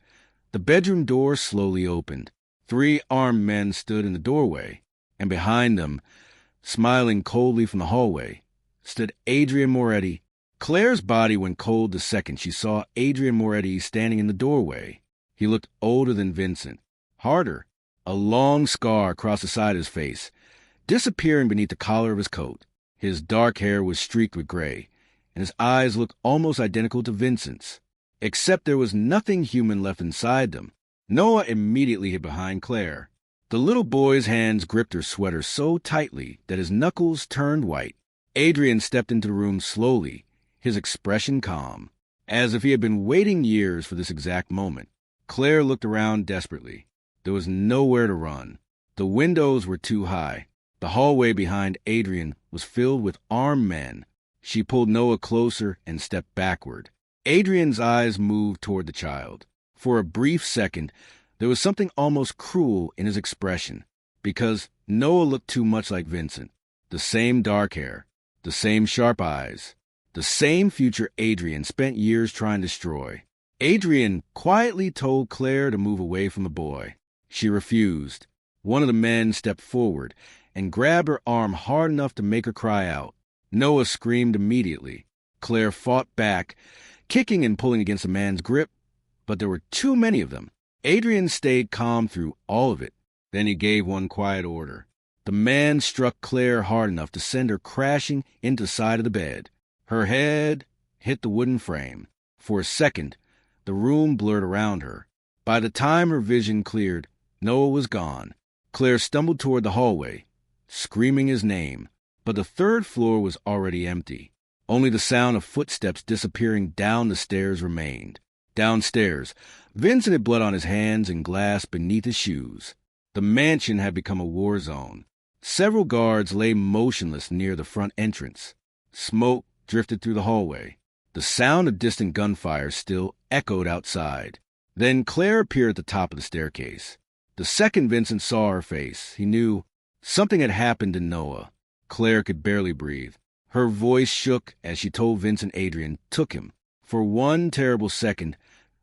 the bedroom door slowly opened. 3 armed men stood in the doorway, and behind them, smiling coldly from the hallway, stood Adrian Moretti. Claire's body went cold the second she saw Adrian Moretti standing in the doorway. He looked older than Vincent, harder, a long scar across the side of his face, disappearing beneath the collar of his coat. His dark hair was streaked with gray, and his eyes looked almost identical to Vincent's, except there was nothing human left inside them. Noah immediately hid behind Claire. The little boy's hands gripped her sweater so tightly that his knuckles turned white. Adrian stepped into the room slowly, his expression calm, as if he had been waiting years for this exact moment. Claire looked around desperately. There was nowhere to run. The windows were too high. The hallway behind Adrian was filled with armed men. She pulled Noah closer and stepped backward. Adrian's eyes moved toward the child. For a brief second, there was something almost cruel in his expression, because Noah looked too much like Vincent. The same dark hair, the same sharp eyes, the same future Adrian spent years trying to destroy. Adrian quietly told Claire to move away from the boy. She refused. One of the men stepped forward and grabbed her arm hard enough to make her cry out. Noah screamed immediately. Claire fought back, kicking and pulling against the man's grip, but there were too many of them. Adrian stayed calm through all of it. Then he gave one quiet order. The man struck Claire hard enough to send her crashing into the side of the bed. Her head hit the wooden frame. For a second, the room blurred around her. By the time her vision cleared, Noah was gone. Claire stumbled toward the hallway, screaming his name, but the third floor was already empty. Only the sound of footsteps disappearing down the stairs remained. Downstairs, Vincent had blood on his hands and glass beneath his shoes. The mansion had become a war zone. Several guards lay motionless near the front entrance. Smoke drifted through the hallway. The sound of distant gunfire still echoed outside. Then Claire appeared at the top of the staircase. The second Vincent saw her face, he knew something had happened to Noah. Claire could barely breathe. Her voice shook as she told Vincent Adrian took him. For one terrible second,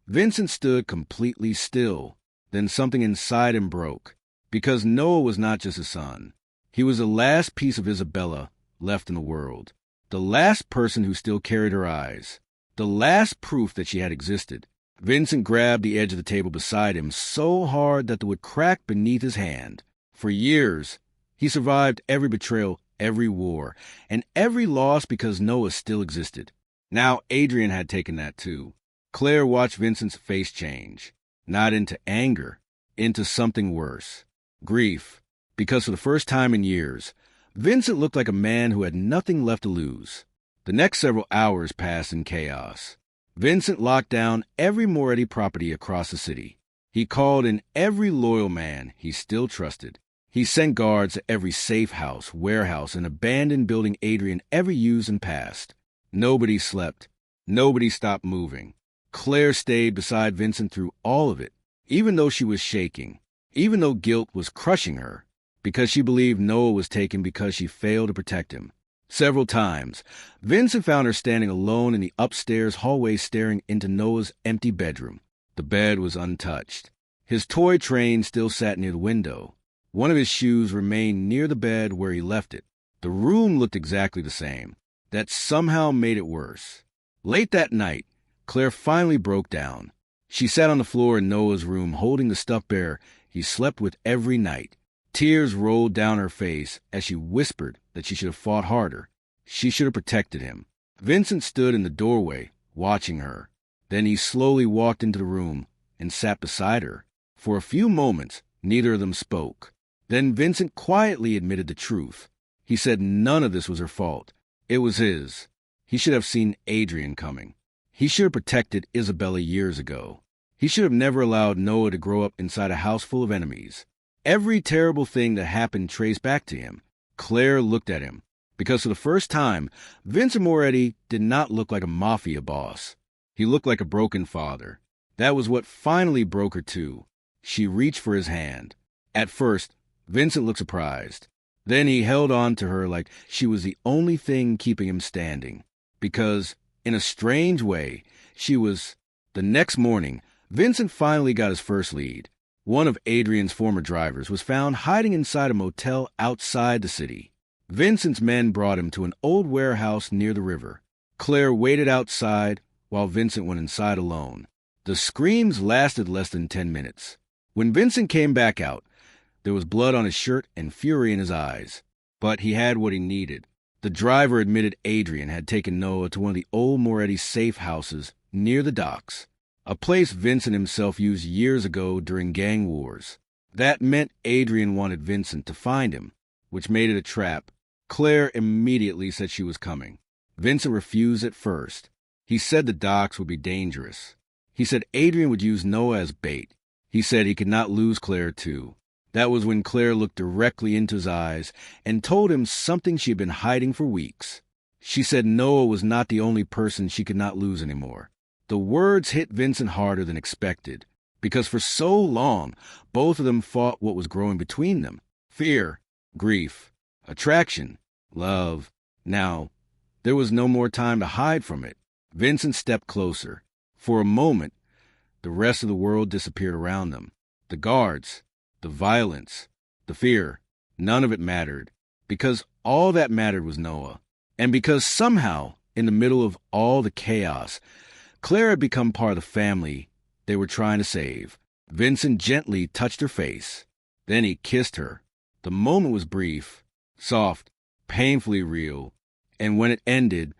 Vincent stood completely still. Then something inside him broke, because Noah was not just a son. He was the last piece of Isabella left in the world, the last person who still carried her eyes, the last proof that she had existed. Vincent grabbed the edge of the table beside him so hard that the wood cracked beneath his hand. For years, he survived every betrayal, every war, and every loss because Noah still existed. Now Adrian had taken that too. Claire watched Vincent's face change, not into anger, into something worse. Grief, because for the first time in years, Vincent looked like a man who had nothing left to lose. The next several hours passed in chaos. Vincent locked down every Moretti property across the city. He called in every loyal man he still trusted. He sent guards to every safe house, warehouse, and abandoned building Adrian ever used and passed. Nobody slept. Nobody stopped moving. Claire stayed beside Vincent through all of it, even though she was shaking, even though guilt was crushing her, because she believed Noah was taken because she failed to protect him. Several times, Vincent found her standing alone in the upstairs hallway staring into Noah's empty bedroom. The bed was untouched. His toy train still sat near the window. One of his shoes remained near the bed where he left it. The room looked exactly the same. That somehow made it worse. Late that night, Claire finally broke down. She sat on the floor in Noah's room holding the stuffed bear he slept with every night. Tears rolled down her face as she whispered that she should have fought harder. She should have protected him. Vincent stood in the doorway, watching her. Then he slowly walked into the room and sat beside her. For a few moments, neither of them spoke. Then Vincent quietly admitted the truth. He said none of this was her fault. It was his. He should have seen Adrian coming. He should have protected Isabella years ago. He should have never allowed Noah to grow up inside a house full of enemies. Every terrible thing that happened traced back to him. Claire looked at him, because for the first time, Vincent Moretti did not look like a Mafia boss. He looked like a broken father. That was what finally broke her too. She reached for his hand. At first, Vincent looked surprised. Then he held on to her like she was the only thing keeping him standing. Because, in a strange way, she was... The next morning, Vincent finally got his first lead. One of Adrian's former drivers was found hiding inside a motel outside the city. Vincent's men brought him to an old warehouse near the river. Claire waited outside while Vincent went inside alone. The screams lasted less than 10 minutes. When Vincent came back out, there was blood on his shirt and fury in his eyes. But he had what he needed. The driver admitted Adrian had taken Noah to one of the old Moretti safe houses near the docks. A place Vincent himself used years ago during gang wars. That meant Adrian wanted Vincent to find him, which made it a trap. Claire immediately said she was coming. Vincent refused at first. He said the docks would be dangerous. He said Adrian would use Noah as bait. He said he could not lose Claire too. That was when Claire looked directly into his eyes and told him something she had been hiding for weeks. She said Noah was not the only person she could not lose anymore. The words hit Vincent harder than expected, because for so long, both of them fought what was growing between them. Fear, grief, attraction, love. Now, there was no more time to hide from it. Vincent stepped closer. For a moment, the rest of the world disappeared around them. The guards, the violence, the fear, none of it mattered, because all that mattered was Noah. And because somehow, in the middle of all the chaos, Claire had become part of the family they were trying to save. Vincent gently touched her face. Then he kissed her. The moment was brief, soft, painfully real. And when it ended,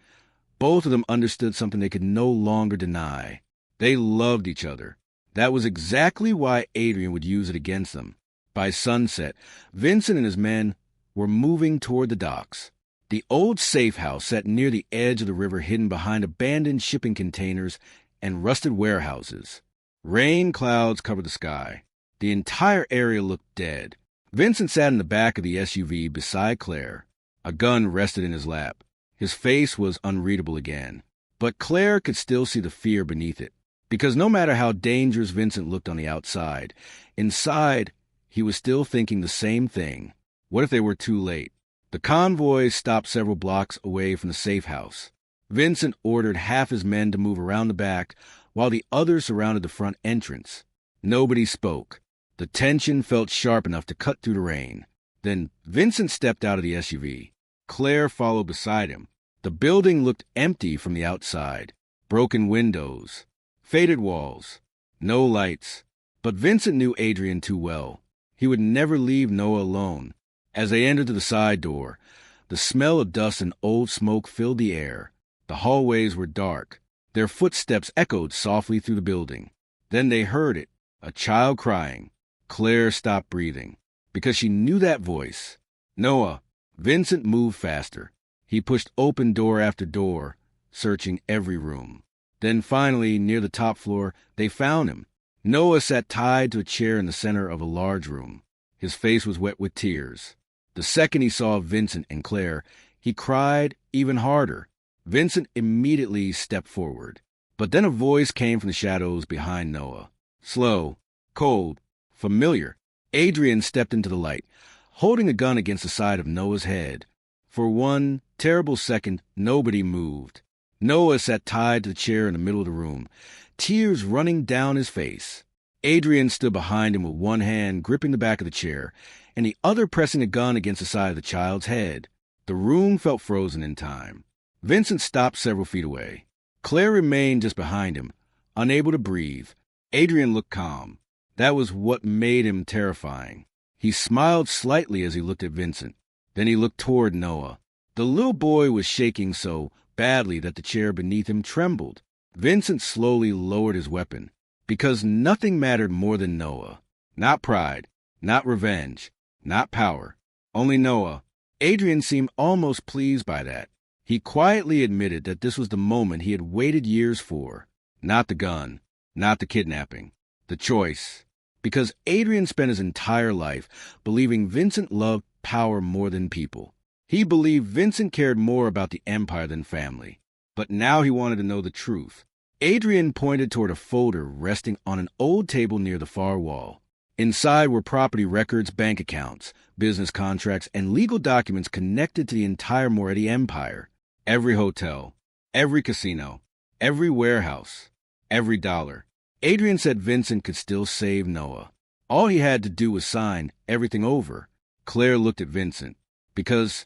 both of them understood something they could no longer deny. They loved each other. That was exactly why Adrian would use it against them. By sunset, Vincent and his men were moving toward the docks. The old safe house sat near the edge of the river, hidden behind abandoned shipping containers and rusted warehouses. Rain clouds covered the sky. The entire area looked dead. Vincent sat in the back of the SUV beside Claire. A gun rested in his lap. His face was unreadable again. But Claire could still see the fear beneath it. Because no matter how dangerous Vincent looked on the outside, inside, he was still thinking the same thing. What if they were too late? The convoy stopped several blocks away from the safe house. Vincent ordered half his men to move around the back, while the others surrounded the front entrance. Nobody spoke. The tension felt sharp enough to cut through the rain. Then Vincent stepped out of the SUV. Claire followed beside him. The building looked empty from the outside. Broken windows, Faded walls. No lights. But Vincent knew Adrian too well. He would never leave Noah alone. As they entered the side door, the smell of dust and old smoke filled the air. The hallways were dark. Their footsteps echoed softly through the building. Then they heard it, a child crying. Claire stopped breathing, because she knew that voice. Noah. Vincent moved faster. He pushed open door after door, searching every room. Then finally, near the top floor, they found him. Noah sat tied to a chair in the center of a large room. His face was wet with tears. The second he saw Vincent and Claire, he cried even harder. Vincent immediately stepped forward. But then a voice came from the shadows behind Noah. Slow, cold, familiar. Adrian stepped into the light, holding a gun against the side of Noah's head. For one terrible second, nobody moved. Noah sat tied to the chair in the middle of the room, tears running down his face. Adrian stood behind him with one hand gripping the back of the chair and the other pressing a gun against the side of the child's head. The room felt frozen in time. Vincent stopped several feet away. Claire remained just behind him, unable to breathe. Adrian looked calm. That was what made him terrifying. He smiled slightly as he looked at Vincent. Then he looked toward Noah. The little boy was shaking so badly that the chair beneath him trembled. Vincent slowly lowered his weapon, because nothing mattered more than Noah. Not pride, not revenge, not power. Only Noah. Adrian seemed almost pleased by that. He quietly admitted that this was the moment he had waited years for. Not the gun, not the kidnapping, the choice. Because Adrian spent his entire life believing Vincent loved power more than people. He believed Vincent cared more about the empire than family. But now he wanted to know the truth. Adrian pointed toward a folder resting on an old table near the far wall. Inside were property records, bank accounts, business contracts, and legal documents connected to the entire Moretti empire. Every hotel, every casino, every warehouse, every dollar. Adrian said Vincent could still save Noah. All he had to do was sign everything over. Claire looked at Vincent, because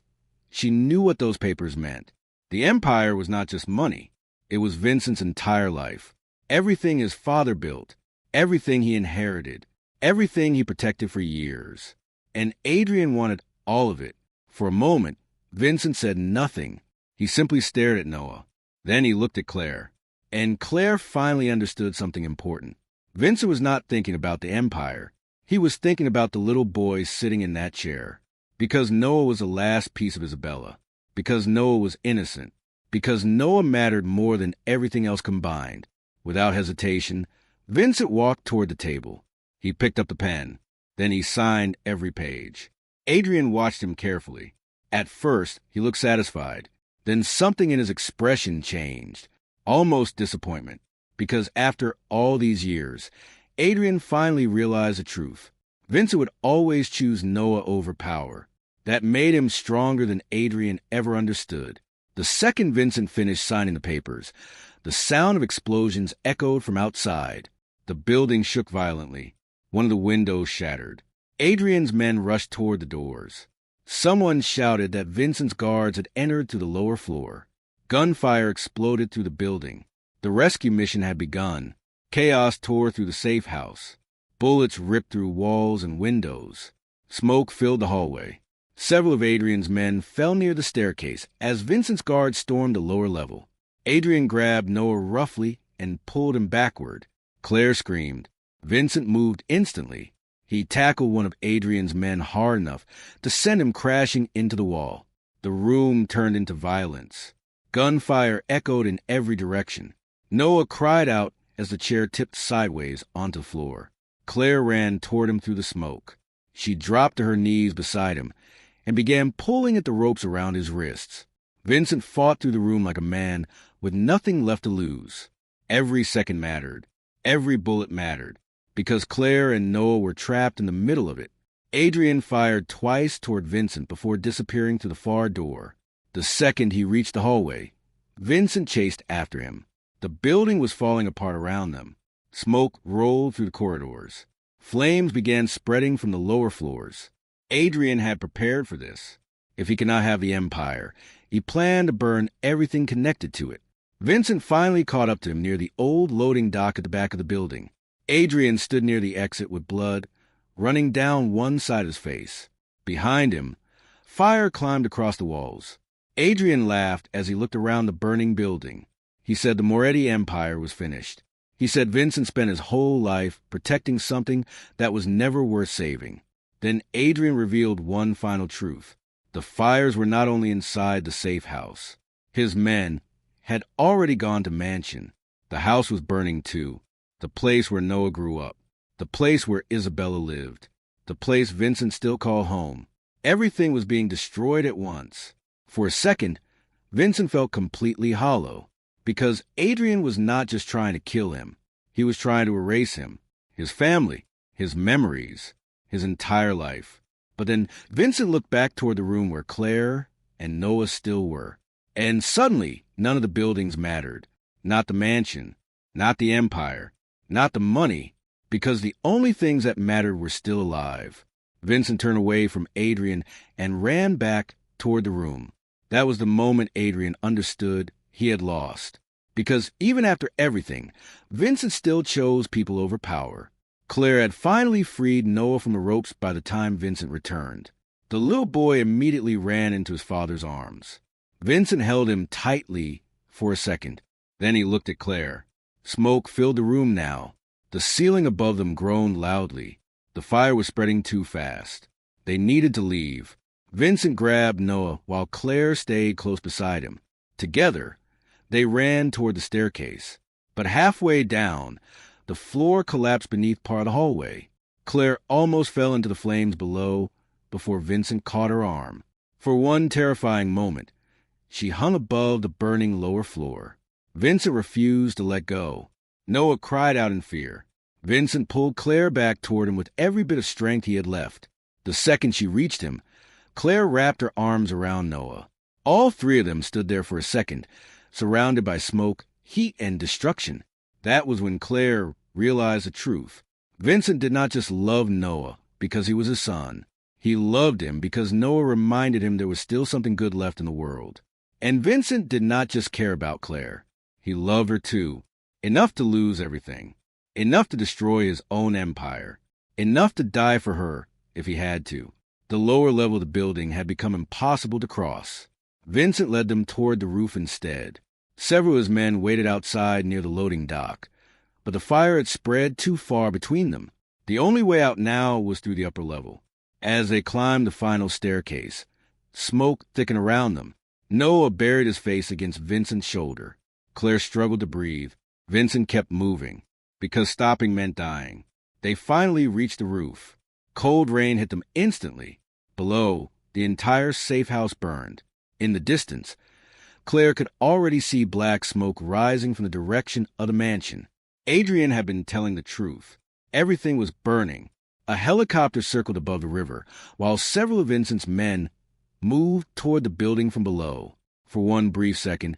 she knew what those papers meant. The empire was not just money. It was Vincent's entire life. Everything his father built, everything he inherited, everything he protected for years. And Adrian wanted all of it. For a moment, Vincent said nothing. He simply stared at Noah. Then he looked at Claire. And Claire finally understood something important. Vincent was not thinking about the empire. He was thinking about the little boy sitting in that chair. Because Noah was the last piece of Isabella. Because Noah was innocent. Because Noah mattered more than everything else combined. Without hesitation, Vincent walked toward the table. He picked up the pen. Then he signed every page. Adrian watched him carefully. At first, he looked satisfied. Then something in his expression changed. Almost disappointment. Because after all these years, Adrian finally realized the truth. Vincent would always choose Noah over power. That made him stronger than Adrian ever understood. The second Vincent finished signing the papers, the sound of explosions echoed from outside. The building shook violently. One of the windows shattered. Adrian's men rushed toward the doors. Someone shouted that Vincent's guards had entered to the lower floor. Gunfire exploded through the building. The rescue mission had begun. Chaos tore through the safe house. Bullets ripped through walls and windows. Smoke filled the hallway. Several of Adrian's men fell near the staircase as Vincent's guards stormed the lower level. Adrian grabbed Noah roughly and pulled him backward. Claire screamed. Vincent moved instantly. He tackled one of Adrian's men hard enough to send him crashing into the wall. The room turned into violence. Gunfire echoed in every direction. Noah cried out as the chair tipped sideways onto the floor. Claire ran toward him through the smoke. She dropped to her knees beside him and began pulling at the ropes around his wrists. Vincent fought through the room like a man with nothing left to lose. Every second mattered. Every bullet mattered. Because Claire and Noah were trapped in the middle of it. Adrian fired twice toward Vincent before disappearing through the far door. The second he reached the hallway, Vincent chased after him. The building was falling apart around them. Smoke rolled through the corridors. Flames began spreading from the lower floors. Adrian had prepared for this. If he could not have the empire, he planned to burn everything connected to it. Vincent finally caught up to him near the old loading dock at the back of the building. Adrian stood near the exit with blood running down one side of his face. Behind him, fire climbed across the walls. Adrian laughed as he looked around the burning building. He said the Moretti Empire was finished. He said Vincent spent his whole life protecting something that was never worth saving. Then Adrian revealed one final truth. The fires were not only inside the safe house. His men had already gone to Mansion. The house was burning too. The place where Noah grew up. The place where Isabella lived. The place Vincent still called home. Everything was being destroyed at once. For a second, Vincent felt completely hollow, because Adrian was not just trying to kill him. He was trying to erase him, his family, his memories, his entire life. But then Vincent looked back toward the room where Claire and Noah still were. And suddenly, none of the buildings mattered. Not the mansion, not the empire, not the money, because the only things that mattered were still alive. Vincent turned away from Adrian and ran back toward the room. That was the moment Adrian understood he had lost. Because even after everything, Vincent still chose people over power. Claire had finally freed Noah from the ropes by the time Vincent returned. The little boy immediately ran into his father's arms. Vincent held him tightly for a second. Then he looked at Claire. Smoke filled the room now. The ceiling above them groaned loudly. The fire was spreading too fast. They needed to leave. Vincent grabbed Noah while Claire stayed close beside him. Together, they ran toward the staircase. But halfway down, the floor collapsed beneath part of the hallway. Claire almost fell into the flames below before Vincent caught her arm. For one terrifying moment, she hung above the burning lower floor. Vincent refused to let go. Noah cried out in fear. Vincent pulled Claire back toward him with every bit of strength he had left. The second she reached him, Claire wrapped her arms around Noah. All three of them stood there for a second, surrounded by smoke, heat, and destruction. That was when Claire realized the truth. Vincent did not just love Noah because he was his son. He loved him because Noah reminded him there was still something good left in the world. And Vincent did not just care about Claire. He loved her too. Enough to lose everything. Enough to destroy his own empire. Enough to die for her if he had to. The lower level of the building had become impossible to cross. Vincent led them toward the roof instead. Several of his men waited outside near the loading dock, but the fire had spread too far between them. The only way out now was through the upper level. As they climbed the final staircase, smoke thickened around them. Noah buried his face against Vincent's shoulder. Claire struggled to breathe. Vincent kept moving, because stopping meant dying. They finally reached the roof. Cold rain hit them instantly. Below, the entire safe house burned. In the distance, Claire could already see black smoke rising from the direction of the mansion. Adrian had been telling the truth. Everything was burning. A helicopter circled above the river, while several of Vincent's men moved toward the building from below. For one brief second,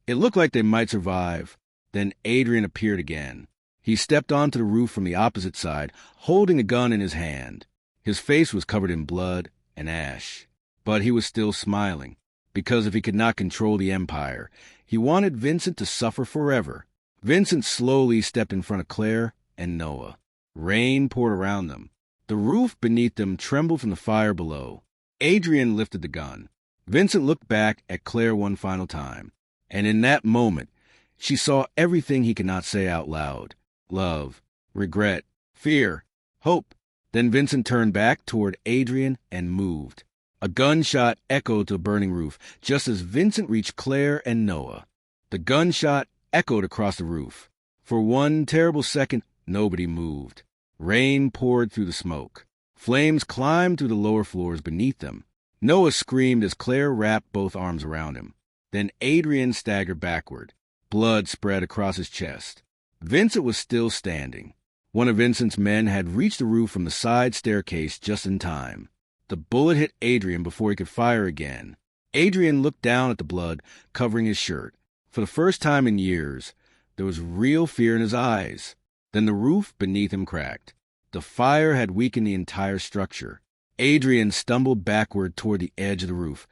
it looked like they might survive. Then Adrian appeared again. He stepped onto the roof from the opposite side, holding a gun in his hand. His face was covered in blood and ash, but he was still smiling, because if he could not control the empire, he wanted Vincent to suffer forever. Vincent slowly stepped in front of Claire and Noah. Rain poured around them. The roof beneath them trembled from the fire below. Adrian lifted the gun. Vincent looked back at Claire one final time, and in that moment, she saw everything he could not say out loud. Love, regret, fear, hope. Then Vincent turned back toward Adrian and moved. A gunshot echoed to the burning roof just as Vincent reached Claire and Noah. The gunshot echoed across the roof. For one terrible second, nobody moved. Rain poured through the smoke. Flames climbed through the lower floors beneath them. Noah screamed as Claire wrapped both arms around him. Then Adrian staggered backward. Blood spread across his chest. Vincent was still standing. One of Vincent's men had reached the roof from the side staircase just in time. The bullet hit Adrian before he could fire again. Adrian looked down at the blood covering his shirt. For the first time in years, there was real fear in his eyes. Then the roof beneath him cracked. The fire had weakened the entire structure. Adrian stumbled backward toward the edge of the roof,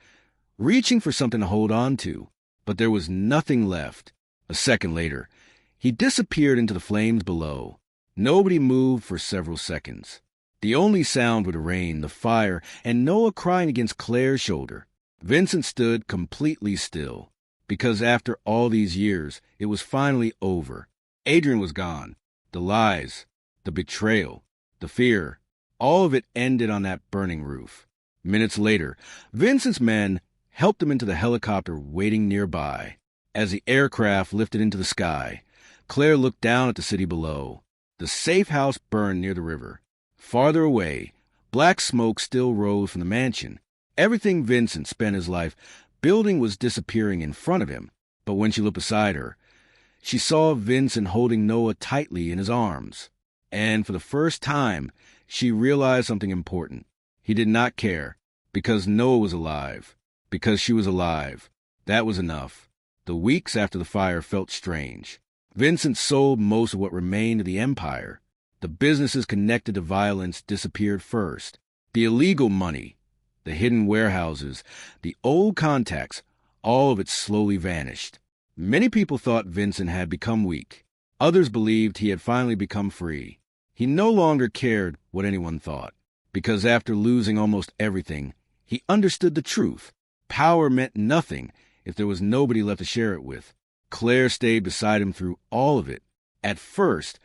reaching for something to hold on to. But there was nothing left. A second later, he disappeared into the flames below. Nobody moved for several seconds. The only sound were the rain, the fire, and Noah crying against Claire's shoulder. Vincent stood completely still, because after all these years, it was finally over. Adrian was gone. The lies, the betrayal, the fear, all of it ended on that burning roof. Minutes later, Vincent's men helped him into the helicopter waiting nearby. As the aircraft lifted into the sky, Claire looked down at the city below. The safe house burned near the river. Farther away, black smoke still rose from the mansion. Everything Vincent spent his life building was disappearing in front of him. But when she looked beside her, she saw Vincent holding Noah tightly in his arms. And for the first time, she realized something important. He did not care, because Noah was alive, because she was alive. That was enough. The weeks after the fire felt strange. Vincent sold most of what remained of the empire. The businesses connected to violence disappeared first. The illegal money, the hidden warehouses, the old contacts, all of it slowly vanished. Many people thought Vincent had become weak. Others believed he had finally become free. He no longer cared what anyone thought, because after losing almost everything, he understood the truth. Power meant nothing if there was nobody left to share it with. Claire stayed beside him through all of it. At first,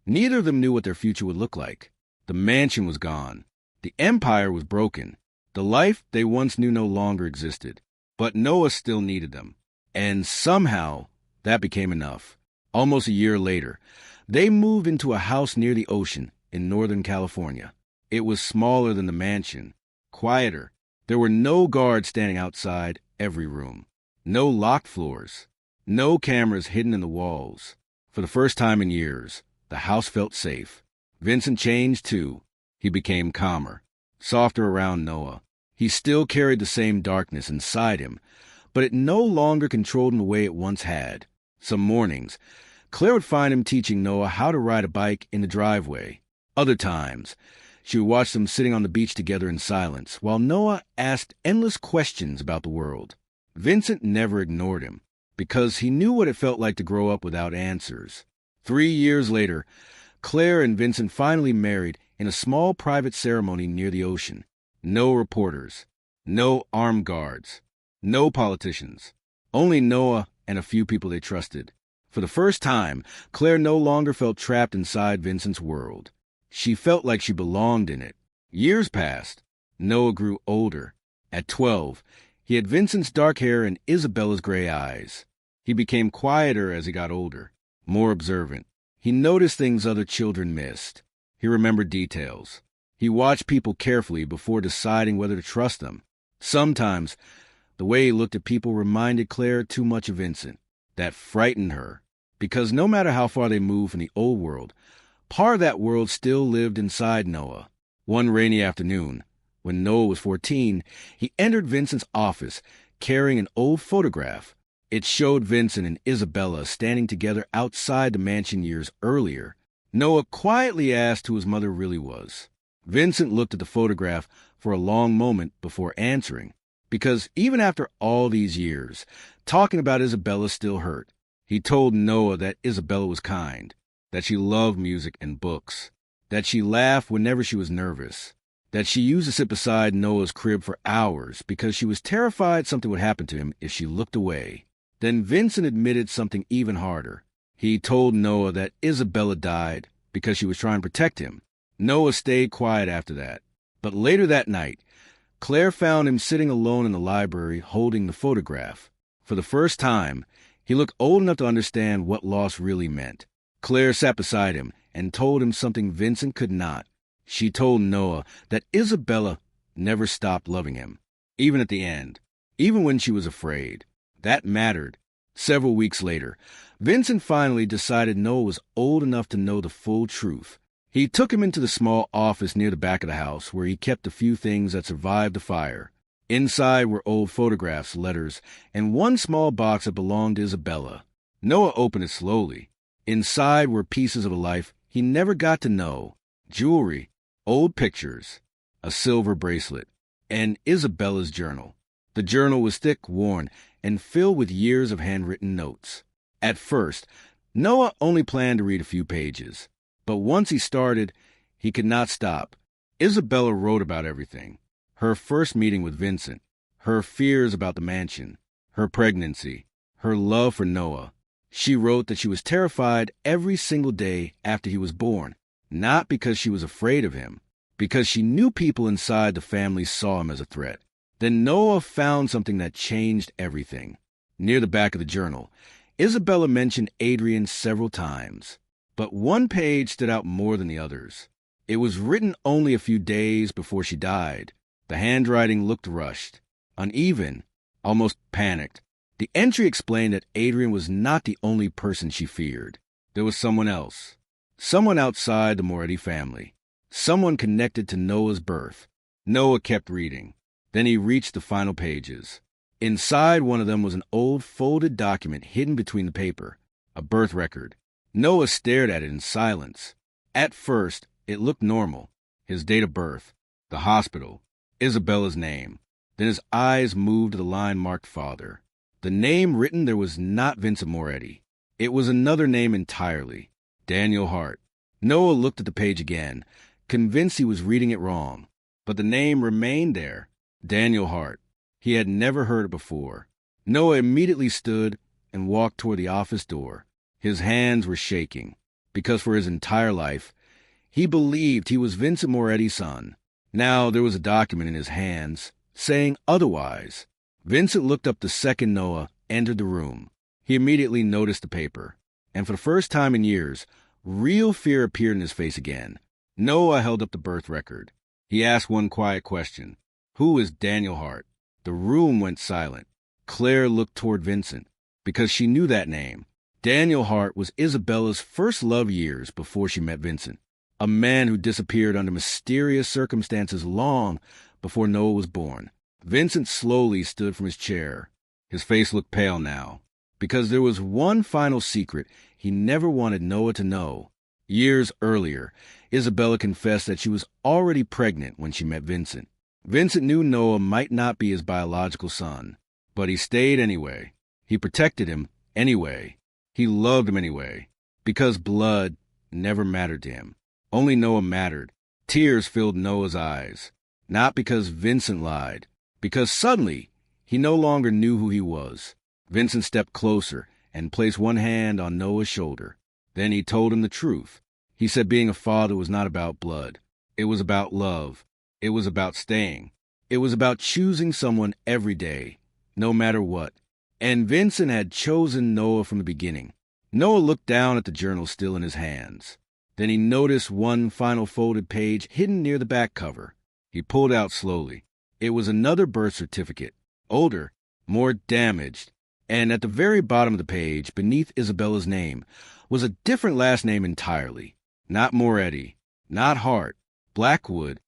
neither of them knew what their future would look like. The mansion was gone. The empire was broken. The life they once knew no longer existed. But Noah still needed them. And somehow, that became enough. Almost a year later, they moved into a house near the ocean in Northern California. It was smaller than the mansion, quieter. There were no guards standing outside every room, no locked floors, no cameras hidden in the walls. For the first time in years, the house felt safe. Vincent changed too. He became calmer, softer around Noah. He still carried the same darkness inside him, but it no longer controlled him the way it once had. Some mornings, Claire would find him teaching Noah how to ride a bike in the driveway. Other times, she would watch them sitting on the beach together in silence, while Noah asked endless questions about the world. Vincent never ignored him, because he knew what it felt like to grow up without answers. 3 years later, Claire and Vincent finally married in a small private ceremony near the ocean. No reporters, no armed guards, no politicians, only Noah and a few people they trusted. For the first time, Claire no longer felt trapped inside Vincent's world. She felt like she belonged in it. Years passed. Noah grew older. At 12, he had Vincent's dark hair and Isabella's gray eyes. He became quieter as he got older, more observant. He noticed things other children missed. He remembered details. He watched people carefully before deciding whether to trust them. Sometimes, the way he looked at people reminded Claire too much of Vincent. That frightened her, because no matter how far they moved from the old world, part of that world still lived inside Noah. One rainy afternoon, when Noah was 14, he entered Vincent's office carrying an old photograph. It showed Vincent and Isabella standing together outside the mansion years earlier. Noah quietly asked who his mother really was. Vincent looked at the photograph for a long moment before answering, because even after all these years, talking about Isabella still hurt. He told Noah that Isabella was kind, that she loved music and books, that she laughed whenever she was nervous, that she used to sit beside Noah's crib for hours because she was terrified something would happen to him if she looked away. Then Vincent admitted something even harder. He told Noah that Isabella died because she was trying to protect him. Noah stayed quiet after that. But later that night, Claire found him sitting alone in the library holding the photograph. For the first time, he looked old enough to understand what loss really meant. Claire sat beside him and told him something Vincent could not. She told Noah that Isabella never stopped loving him, even at the end, even when she was afraid. That mattered. Several weeks later, Vincent finally decided Noah was old enough to know the full truth. He took him into the small office near the back of the house where he kept a few things that survived the fire. Inside were old photographs, letters, and one small box that belonged to Isabella. Noah opened it slowly. Inside were pieces of a life he never got to know, jewelry, old pictures, a silver bracelet, and Isabella's journal. The journal was thick, worn, and filled with years of handwritten notes. At first, Noah only planned to read a few pages, but once he started, he could not stop. Isabella wrote about everything: her first meeting with Vincent, her fears about the mansion, her pregnancy, her love for Noah. She wrote that she was terrified every single day after he was born, not because she was afraid of him, because she knew people inside the family saw him as a threat. Then Noah found something that changed everything. Near the back of the journal, Isabella mentioned Adrian several times, but one page stood out more than the others. It was written only a few days before she died. The handwriting looked rushed, uneven, almost panicked. The entry explained that Adrian was not the only person she feared. There was someone else, someone outside the Moretti family, someone connected to Noah's birth. Noah kept reading. Then he reached the final pages. Inside one of them was an old folded document hidden between the paper, a birth record. Noah stared at it in silence. At first, it looked normal: his date of birth, the hospital, Isabella's name. Then his eyes moved to the line marked father. The name written there was not Vincent Moretti. It was another name entirely: Daniel Hart. Noah looked at the page again, convinced he was reading it wrong. But the name remained there: Daniel Hart. He had never heard it before. Noah immediately stood and walked toward the office door. His hands were shaking, because for his entire life, he believed he was Vincent Moretti's son. Now there was a document in his hands saying otherwise. Vincent looked up the second Noah entered the room. He immediately noticed the paper, and for the first time in years, real fear appeared in his face again. Noah held up the birth record. He asked one quiet question: "Who is Daniel Hart?" The room went silent. Claire looked toward Vincent, because she knew that name. Daniel Hart was Isabella's first love years before she met Vincent, a man who disappeared under mysterious circumstances long before Noah was born. Vincent slowly stood from his chair. His face looked pale now, because there was one final secret he never wanted Noah to know. Years earlier, Isabella confessed that she was already pregnant when she met Vincent. Vincent knew Noah might not be his biological son, but he stayed anyway. He protected him anyway. He loved him anyway, because blood never mattered to him. Only Noah mattered. Tears filled Noah's eyes, not because Vincent lied, because suddenly he no longer knew who he was. Vincent stepped closer and placed one hand on Noah's shoulder. Then he told him the truth. He said being a father was not about blood. It was about love. It was about staying. It was about choosing someone every day, no matter what. And Vincent had chosen Noah from the beginning. Noah looked down at the journal still in his hands. Then he noticed one final folded page hidden near the back cover. He pulled out slowly. It was another birth certificate, older, more damaged. And at the very bottom of the page, beneath Isabella's name, was a different last name entirely. Not Moretti, not Hart, Blackwood,